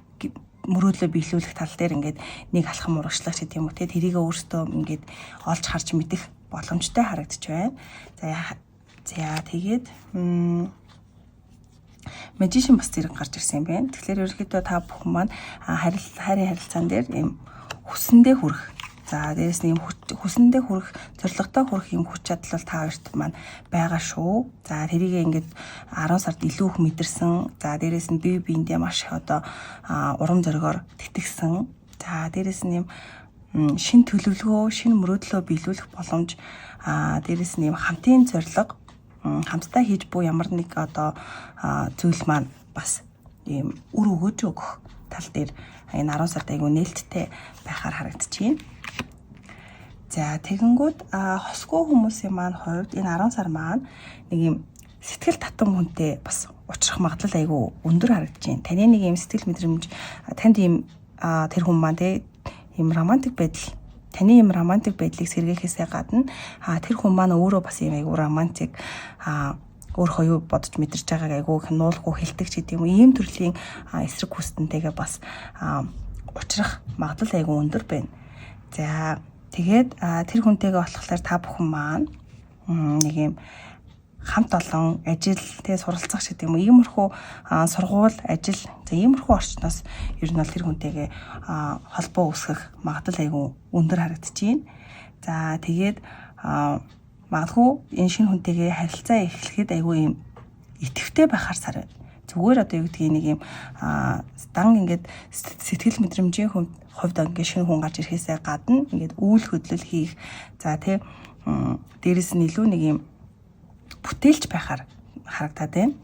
мөрөөдлөө биелүүлэх тал дээр ингээд нэг алхам урагшлах гэдэг юм уу те тэрийг өөртөө ингээд олж харж мэдэх боломжтой харагдаж байна. За тэгээд Magician бас зэрэг гарч ирсэн юм байна. Тэгэхээр ерөнхийдөө та бүхэн маань хайрын харилцаан дээр юм хүсэндээ хүрэх. За дээрэс нь юм хүсэндээ хүрэх, зорилготой хүрэх юм хүч чадал та хоёрт маань байгаа шүү. За тэрийг ингээд 10 сард илүү их мэдэрсэн. За дээрэс нь бие биендээ маш их одоо урам зоригоор тэтгсэн. За дээрэс нь юм шин төлөвлөгөө, шин мөрөөдлөө биелүүлэх боломж. Дээрэс нь юм хамтын зорилго, хамтдаа хийж буй ямар нэг одоо зүйл маань бас ийм үр өгөөж өгөх тал дээр энэ 10 сард айгүй нээлттэй байхаар харагдчихээн. За тэгэнгүүт хосгүй хүмүүсийн маань хувьд энэ 10 сар маань нэг юм сэтгэл татам хүнтэй бас уулзах магадлал айгүй өндөр харагдаж байна. Таны нэг юм сэтгэл мэдрэмж танд ийм тэр хүн маань те ийм романтик байдал таны ийм романтик байдлыг сэргээхээсээ гадна тэр хүн маань өөрөө бас ийм айгүй романтик өөрөө юу бодож мэдэрч байгааг айгүй нуулгүй хэлдэг ч гэдэм юм ийм төрлийн эсрэг хүстэнтэйгээ бас уулзах магадлал айгүй өндөр байна. За тэгээд тэр хүнтэйгээ болохоор та бүхэн маань нэг юм хамт олон ажил тэ суралцах гэдэг юм уу иймэрхүү сургууль ажил за иймэрхүү орчноос ер нь бол тэр хүнтэйгээ холбоо үүсгэх магадлал айгүй өндөр харагдчихээн. За тэгээд магадгүй энэ шинэ хүнтэйгээ харилцаа эхлэхэд айгүй юм итэвхтэй байхаар сар байна. Зүгээр одоо юу гэдгийг нэг юм дан ингээд сэтгэл мэдрэмжийн хувьд ингээд шинэ хүн гарч ирэхээсээ гадна ингээд үйл хөдлөл хийх за тий дээрэс нь илүү нэг юм бүтээлч байхаар харагдаад байна.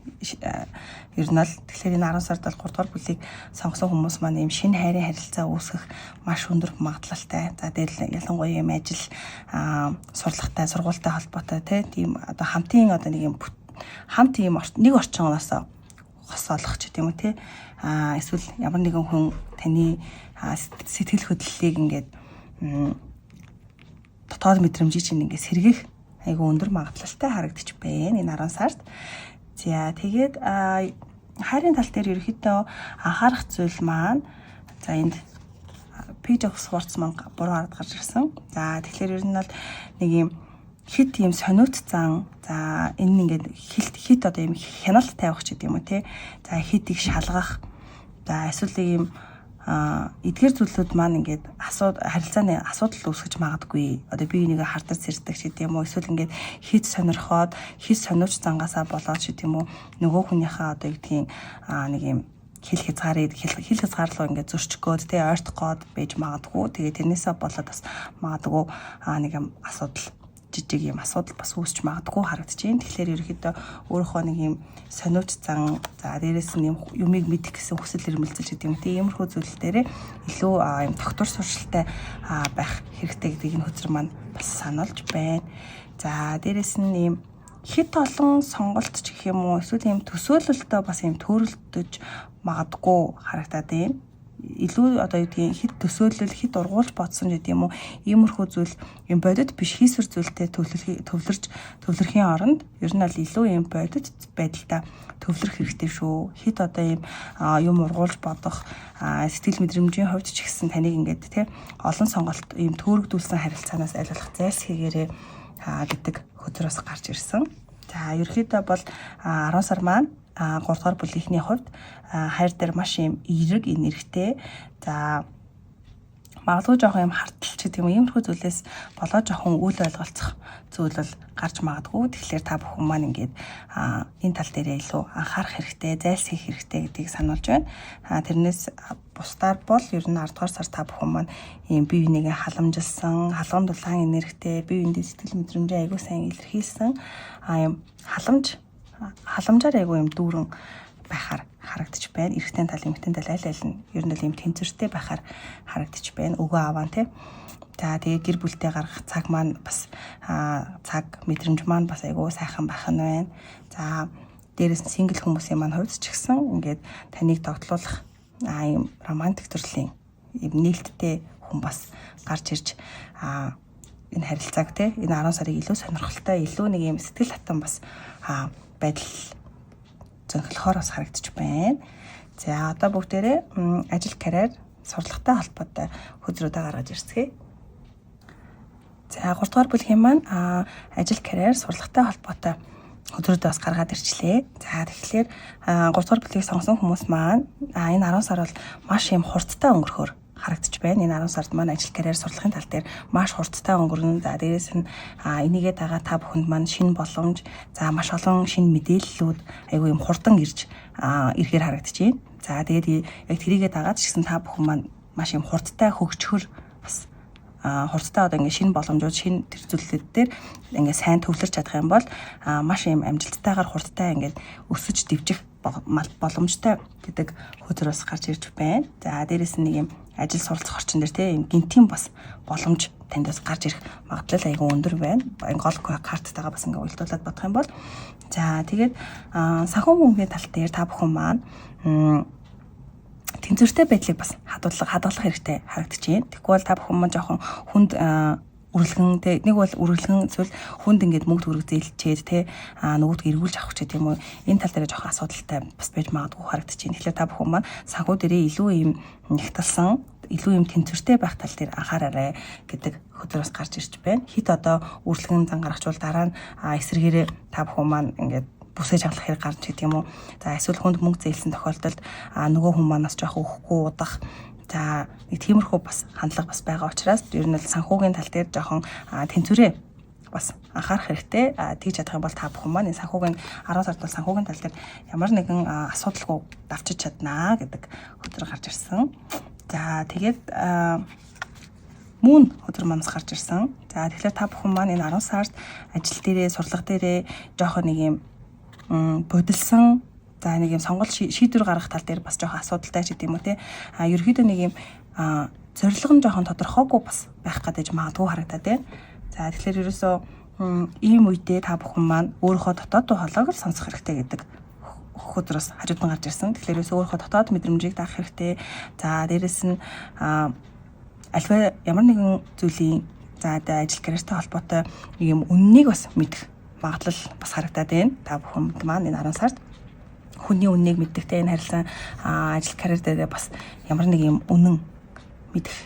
Ер нь л тэгэхээр энэ 10 сард бол 3 дугаар бүлийг сонгосон хүмүүс маань ийм шинэ хайрын харилцаа үүсгэх маш өндөр магадлалтай. За дээр ялангуяа ийм ажил сурлагатай, сургуультай холбоотой тийм одоо хамтын одоо нэг юм хамт ийм нэг орчиноос хос олох ч гэдэм үү те эсвэл ямар нэгэн хүн таны сэтгэл хөдлөлийг ингээд дотоод мэдрэмжийг чинь ингээд сэргийх айгүй өндөр магадлалтай харагдчих байна энэ 10 сард. За тэгээд хайрын тал дээр ерөөхдөө анхаарах зүйл маань за энд Page of Swords маань буруу хараад гарч ирсэн. За тэгэхээр ер нь бол нэг юм хит юм сониуцсан за энэ ингээд хит одоо юм хяналт тавих ч гэдэг юм уу те. За хитийг шалгах. За эсвэл ийм эдгээр зүйлүүд маань ингээд харилцааны асуудал үүсгэж магадгүй. Одоо би энийг хардаж сэрдэг ч гэдэм үү. Эсвэл ингээд хит сонирхоод хит сониуч зангаасаа болоод ч гэдэм үү. Нөгөө хүнийхээ одоо гэдгийг нэг юм хил хязгаарлуу ингээд зөрчгөөд тэ ойртохгоод байж магадгүй. Тэгээ тэрнээсээ болоод бас магадгүй нэг юм асуудал жижиг юм асуудал бас үүсч магадгүй харагдаж байна. Тэгэхээр ерөөхдөө өөрийнхөө нэг юм сониуч зан за дээрээс нь юм юмыг мэдэх гэсэн хүсэл эрмэлзэл гэдэг юм. Тиймэрхүү зүйл дээрээ илүү юм доктор сурчлалтай байх хэрэгтэй гэдгийг нь хөзөр маань бас сануулж байна. За дээрээс нь юм хит олон сонголт ч гэх юм уу эсвэл юм төсөөлөлтөө бас юм төрөлдөж магадгүй харагдаад байна. Илүү одоо гэдгийг хит төсөөлөл хит ургуулж бодсон гэдэг юм уу иймэрхүү зүйл юм бодит биш хийсвэр зүйлтэй төвлөрхийн оронд ер нь бол илүү юм бодит байдалтай төвлөрөх хэрэгтэй шүү. Хит одоо юм ургуулж бодох сэтгэл мэдрэмжийн хувьд ч гэсэн таныг ингээд тий олон сонголт юм төөрөгдүүлсэн харилцаанаас аль болох зайлсхийгээрээ гэдэг хөтөрөөс гарч ирсэн. За ерөөхдөө бол 10 сар маань 3 дугаар бүлийнхний хувьд хайр дээр маш юм эерэг энергитэй. За магадгүй жоохон юм хартал ч гэдэг юм иймэрхүү зүйлээс болоо жоохон үйл ойлголцох зүйл бол гарч магадгүй. Тэгэхээр та бүхэн маань ингээд энэ тал дээр илүү анхаарах хэрэгтэй, зайлсхийх хэрэгтэй гэдгийг сануулж байна. Тэрнээс бусдаар бол ер нь 10 дугаар сар та бүхэн маань ийм бие бинийгээ халамжилсан, халгам дулаан энергитэй, бие биендээ сэтгэл мэдрэмжээ аягүй сайн илэрхийлсэн юм халамжаар айгүй юм дүүрэн байхаар харагдаж байна. Эрэгтэй тал, эмэгтэй тал аль нь ер нь л юм тэнцвэртэй байхаар харагдаж байна. Өгөө аваа тий. За тэгээ гэр бүлтэй гаргах цаг маань бас цаг мэдрэмж маань бас айгүй сайхан байх нь байна. За дээрээс нь сингл хүмүүсийн маань хувьд ч гэсэн ингээд таныг тогтлуулах юм романтик төрлийн юм нээлттэй хүн бас гарч ирж энэ харилцааг тий энэ 10 сарыг илүү сонирхолтой, илүү нэг юм сэтгэл хатан бас байдал зөнхлөхөөр бас харагдаж байна. За одоо бүгдээрээ ажил карьер сурлагатай холбоотой хөзрүүдээ гаргаж ирцгээе. За 3 дугаар бүлгийн маань ажил карьер сурлагатай холбоотой хөзрүүдээ бас гаргаад ирчлээ. За тэгэхээр 3 дугаар бүлгийг сонгосон хүмүүс маань энэ 10 сар бол маш юм хурдтай өнгөрөхөөр харагдаж байна. Энэ 10 сард маань ажил карьер сурлагын тал дээр маш хурдтай өнгөрнө. За дээрээс нь энийгээ дагаа та бүхэнд маань шинэ боломж, за маш олон шинэ мэдээллүүд айгүй юм хурдан ирж ирэхээр харагдаж байна. За тэгээд яг тэрийгээ дагаад ч гэсэн та бүхэн маань маш юм хурдтай хөгжөхөр бас хурдтай одоо ингээд шинэ боломжууд, шинэ тэр зүйлүүд дээр ингээд сайн төвлөрч чадах юм бол маш юм амжилттайгаар хурдтай ингээд өсөж дэвжих боломжтой гэдэг хөтөр бас гарч ирж байна. За дээрээс нь нэг юм ажил суралцах орчин дээр тийм гинтийн бас боломж танд бас гарч ирэх магадлал айгүй өндөр байна. Гол карттайгаа бас ингээ уялдуулаад бодох юм бол за тэгээд санхүү мөнгөний тал дээр та бүхэн маань тэнцвэртэй байдлыг бас хадгалах хэрэгтэй харагдаж байна. Тэгэхгүй бол та бүхэн маань жоохон хүнд үргэлгэн те нэг бол үргэлгэн эсвэл хүнд ингээд мөнгө төгрөг зээлчээд те нөгөөдг эргүүлж авах ч гэдэг юм уу энэ тал дээр жоохон асуудалтай бас байж магадгүй харагдаж байна. Тэгэхээр та бүхэн маань санхүү дээрээ илүү юм нэгтэлсэн илүү юм тэнцвэртэй байх тал дээр анхаараарай гэдэг хөтөр бас гарч ирж байна. Хит одоо үргэлгэн зан гаргачвал дараа нь эсрэгээрээ та бүхэн маань ингээд бүсэж авах хэрэг гарч гэдэг юм уу. За эсвэл хүнд мөнгө зээлсэн тохиолдолд нөгөө хүн маань бас жоохон өгөхгүй удах за нэг тиймэрхүү бас хандлага бас байгаа учраас ер нь л санхүүгийн тал дээр жоохон тэнцвэрээ бас анхаарах хэрэгтэй. Тэгж чадах юм бол та бүхэн маань энэ санхүүгийн 10 сард бол санхүүгийн тал дээр ямар нэгэн асуудалгүй давчиж чаднаа гэдэг хөтөр гарч ирсэн. За тэгээд мөн хөтөр манаас гарч ирсэн. За тэгэхээр та бүхэн маань энэ 10 сард ажил дээрээ, сурлага дээрээ жоохон нэг юм бодилсан за нэг юм сонголт шийдвэр гаргах тал дээр бас жоохон асуудалтай ч гэдэм үү те. Ерөөхдөө нэг юм зорилго нь жоохон тодорхойгүй бас байх гадаж магадгүй харагдаад байна. За тэгэхээр ерөөсөө ийм үедээ та бүхэн маань өөрийнхөө дотоод дуу хоолойг л сонсох хэрэгтэй гэдэг хөтөрөөс хажуудан гарч ирсэн. Тэгэхээр ерөөсөө өөрийнхөө дотоод мэдрэмжийг даах хэрэгтэй. За дээрэс нь альва ямар нэгэн зүйлийн за ажил карьертэй холбоотой нэг юм үннийг бас мэдэх магадлал бас харагдаад байна. Та бүхэн маань энэ 10 сард хүний үннийг мэддэгтэй энэ харилцан ажил карьер дээр бас ямар нэг юм үнэн мэдэх.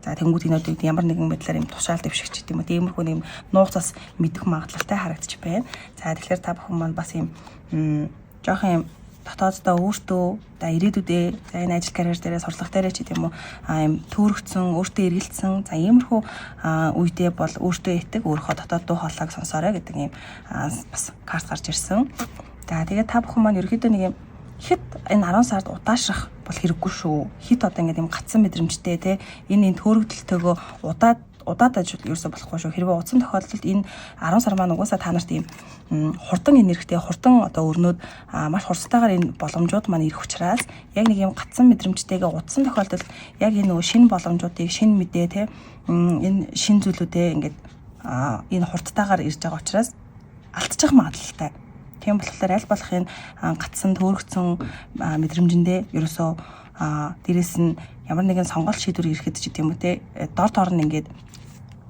За тэнгууд энэүүд ямар нэгэн байдлаар юм тушаал дэвшигч гэдэг юм уу. Тиймэрхүү нэг нууцаас мэдэх магадлалтай харагдаж байна. За тэгэхээр та бүхэн маань бас юм жоохон юм дотооддоо өөртөө за ирээдүйдээ за энэ ажил карьер дээрээ сурлах дээрээ ч гэдэм үү ийм төөрөгцөн өөртөө эргэлцсэн за иймэрхүү үедээ бол өөртөө итэг өөрийнхөө дотоод дуу хоолойг сонсоорой гэдэг ийм бас карт гарч ирсэн. За тэгээд та бүхэн маань ерөөхдөө нэг юм хит энэ 10 сард удаашрах бол хэрэггүй шүү. Хит одоо ингээд юм гацсан мэдрэмжтэй те энэ төөрөгдөлтөөгөө удаад ажил ерөөсө болохгүй шүү. Хэрвээ удсан тохиолдолд энэ 10 сар маань угаасаа та нарт ийм хурдан энергитэй, хурдан одоо өрнөд маш хурцтайгаар энэ боломжууд маань ирэх учраас яг нэг юм гацсан мэдрэмжтэйгээ удсан тохиолдолд яг энэ нөгөө шинэ боломжуудыг, шинэ мэдээ те энэ шинэ зүйлүүдээ ингээд энэ хурдтайгаар ирж байгаа учраас алдчих магадлалтай. Тийм болохоор аль болох энэ гацсан төөрөгцөн мэдрэмжэндээ ерөөсөө дээрэс нь ямар нэгэн сонголт шийдвэр ирэхэд ч гэдэм үү те дор нь ингээд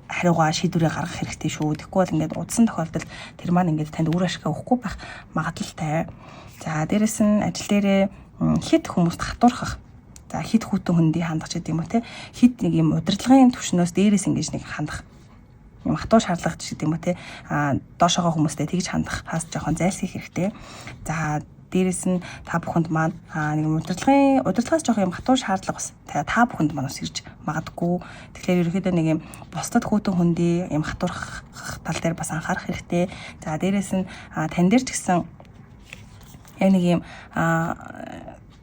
хариугаа шийдвэрээ гаргах хэрэгтэй шүү. Тэгэхгүй бол ингээд удсан тохиолдолд тэр маань ингээд танд үр ашиг өгөхгүй байх магадлалтай. За дээрэс нь ажил дээрээ хэд хүмүүст хатуурхах. За хэд хүүтэн хүндий хандах гэдэг юм уу те. Хэд нэг юм удирдлагын түвшнөөс дээрээс ингэж нэг хандах. Юм хатуур шаардлага гэдэг юм уу те. Доошоогоо хүмүүстэй тэгж хандахаас жоохон зайлсхийх хэрэгтэй. За дээрэс нь та бүхэнд маань нэг удирдлагаас жоох юм хатуу шаардлага бас та бүхэнд маань бас ирж магадгүй. Тэгэхээр ерөөхдөө нэг юм бусдад хүүтэн хүндий юм хатуурах тал дээр бас анхаарах хэрэгтэй. За дээрэс нь тань дээр ч гэсэн яг нэг юм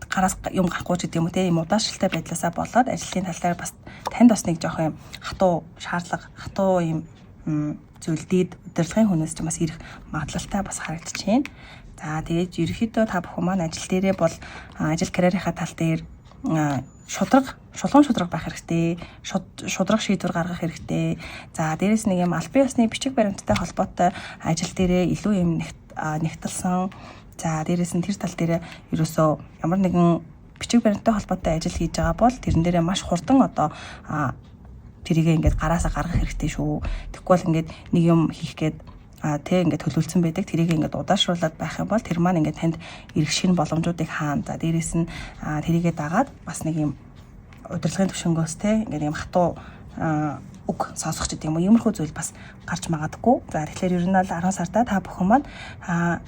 гараас юм гарахгүй ч гэдэг юм уу те юм удаашралтай байдлаасаа болоод ажлын тал дээр бас танд бас нэг жоох юм хатуу шаардлага хатуу юм зүйл дээд удирдлагын хүнээс ч бас ирэх магадлалтай бас харагдаж байна. За тэгээд ерөнхийдөө та бүхэн маань ажил дээрээ бол ажил карьерийнхаа тал дээр шулуун шудраг байх хэрэгтэй. Шудраг шийдвэр гаргах хэрэгтэй. За дээрэс нэг юм аль бие усны бичиг баримттай холбоотой ажил дээрээ илүү юм нэгтэлсэн. За дээрэс нь тэр тал дээр ерөөсөө ямар нэгэн бичиг баримттай холбоотой ажил хийж байгаа бол тэрэн дээрээ маш хурдан одоо тэрийг ингээд гараасаа гаргах хэрэгтэй шүү. Тэгэхгүй бол ингээд нэг юм хийх гээд тэг ингээд төлөвлөсөн байдаг. Тэрийг ингээд удаашруулад байх юм бол тэр маань ингээд танд ирэх шинэ боломжуудыг хаана. За дээрэс нь тэрийгээ дагаад бас нэг юм удирдлагын төвшнгөөс те ингээд юм хатуу үг сонсох гэдэг юм уу. Иймэрхүү зүйл бас гарч магадгүй. За тэгэхээр ер нь бол 10 сартаа та бүхэн маань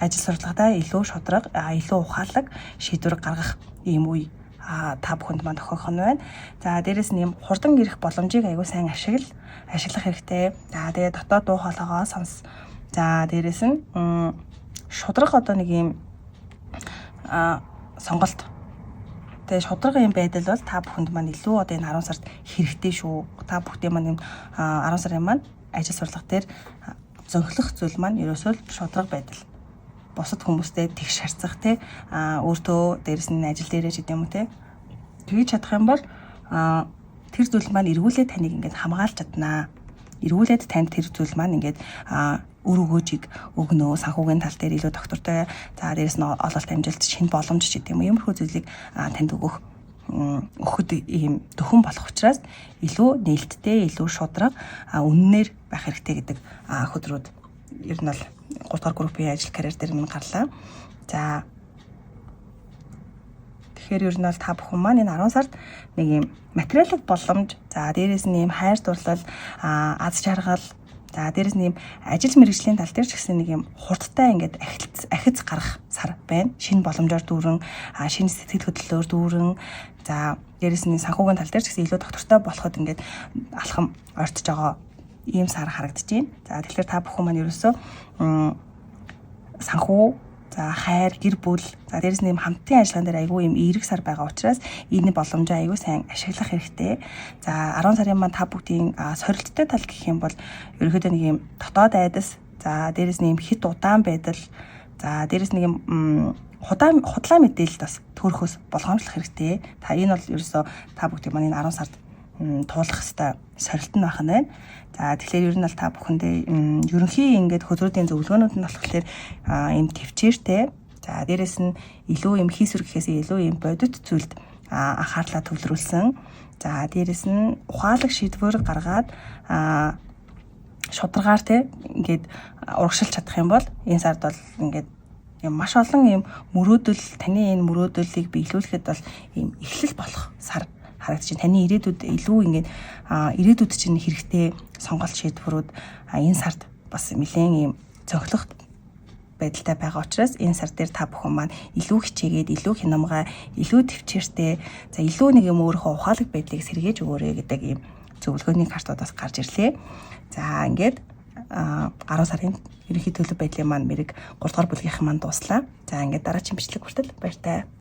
ажил сурталчилгаадаа илүү шудраг, илүү ухаалаг шийдвэр гаргах ийм үе та бүхэнд маань тохиох нь байна. За дээрэс нь юм хурдан ирэх боломжийг аягүй сайн ашиглах хэрэгтэй. За тэгээ дотоод дуу хоолойгоо сонс. За дээрэс нь шудраг одоо нэг юм сонголт. Тэгээ шудраг юм байдал бол та бүхэнд маань илүү одоо энэ 10 сард хэрэгтэй шүү. Та бүхдээ маань 10 сарын маань ажил сурлага дээр зөнхлөх зүйл маань ерөөсөө шудраг байдал. Бусад хүмүүстэй тэгш харьцах те өөртөө дээрэс нь ажил дээрээ ч гэдэм үү те тэгж чадах юм бол тэр зүйл маань эргүүлээд таныг ингээд хамгаалж чаднаа. Эргүүлээд танд тэр зүйл маань ингээд өр өгөөжийг өгнөө санхүүгийн тал дээр илүү доктортой за дээрэс нь ололт амжилт шинэ боломж ч гэдэм үү иймэрхүү зүйлийг танд өгөхөд ийм төхөн болох учраас илүү нээлттэй илүү шудраг үннээр байх хэрэгтэй гэдэг хөдрүүд ер нь бол 3 дугаар группийн ажил карьер дээр минь гарлаа. За тэгэхээр ер нь бол та бүхэн маань энэ 10 сард нэг юм материалын боломж за дээрэс нь ийм хайр дурлал аз жаргал за дээрэс нь ийм ажил мэргэжлийн тал дээр ч гэсэн нэг юм хурдтай ингээд ахиц гарах сар байна. Шинэ боломжоор дүүрэн шинэ сэтгэл хөдлөлөөр дүүрэн за дээрэс нь санхүүгийн тал дээр ч гэсэн илүү доктортой болоход ингээд алхам ойртож байгаа ийм сар харагдаж байна. За тэгэхээр та бүхэн маань ерөөсөө санхүү за хайр гэр бүл за дээрэс нь хамтын ажиллагаан дээр айгүй юм эерэг сар байгаа учраас энэ боломжоо айгүй сайн ашиглах хэрэгтэй. За 10 сарын маань та бүгдийн сорилттой тал гэх юм бол ерөөхдөө нэг юм дотоод айдас за дээрэс нь хит удаан байдал за дээрэс нэг юм худлаа мэдээлэлд бас төрөхөөс болгоомжлох хэрэгтэй. Та энэ бол ерөөсөө та бүгдийн маань энэ 10 сард туулах хэвээр сорилт нь байх нь байна. За тэгэхээр ер нь бол та бүхэндээ ерөнхий ингээд хөдрүүдийн зөвлөгөөнүүд нь болохоор ийм төвчээртэй. За дээрэс нь илүү юм хийсвэр гэхээс илүү юм бодит зүйлд анхаарлаа төвлөрүүлсэн. За дээрэс нь ухаалаг шийдвэр гаргаад шударгаар те ингээд урагшилж чадах юм бол энэ сард бол ингээд маш олон юм мөрөөдөл таны энэ мөрөөдөлийг биелүүлэхэд бол ийм эхлэл болох сар харагдаж байна. Таны ирээдүйд илүү ингээд ирээдүйд чинь хэрэгтэй сонголт шийдвэрүүд энэ сард бас нэлээд ийм цогцлох байдалтай байгаа учраас энэ сар дээр та бүхэн маань илүү хичээгээд, илүү хянамгай, илүү төвчээртэй, за илүү нэг юм өөрийнхөө ухаалаг байдлыг сэргээж өгөөрэй гэдэг ийм зөвлөгөөний картуудаас гарч ирлээ. За ингээд 10 сарын ерөнхий төлөв байдлын маань мэрэг 3 дугаар бүлгийнхэн маань дуслаа. За ингээд дараагийн бичлэг хүртэл баяртай.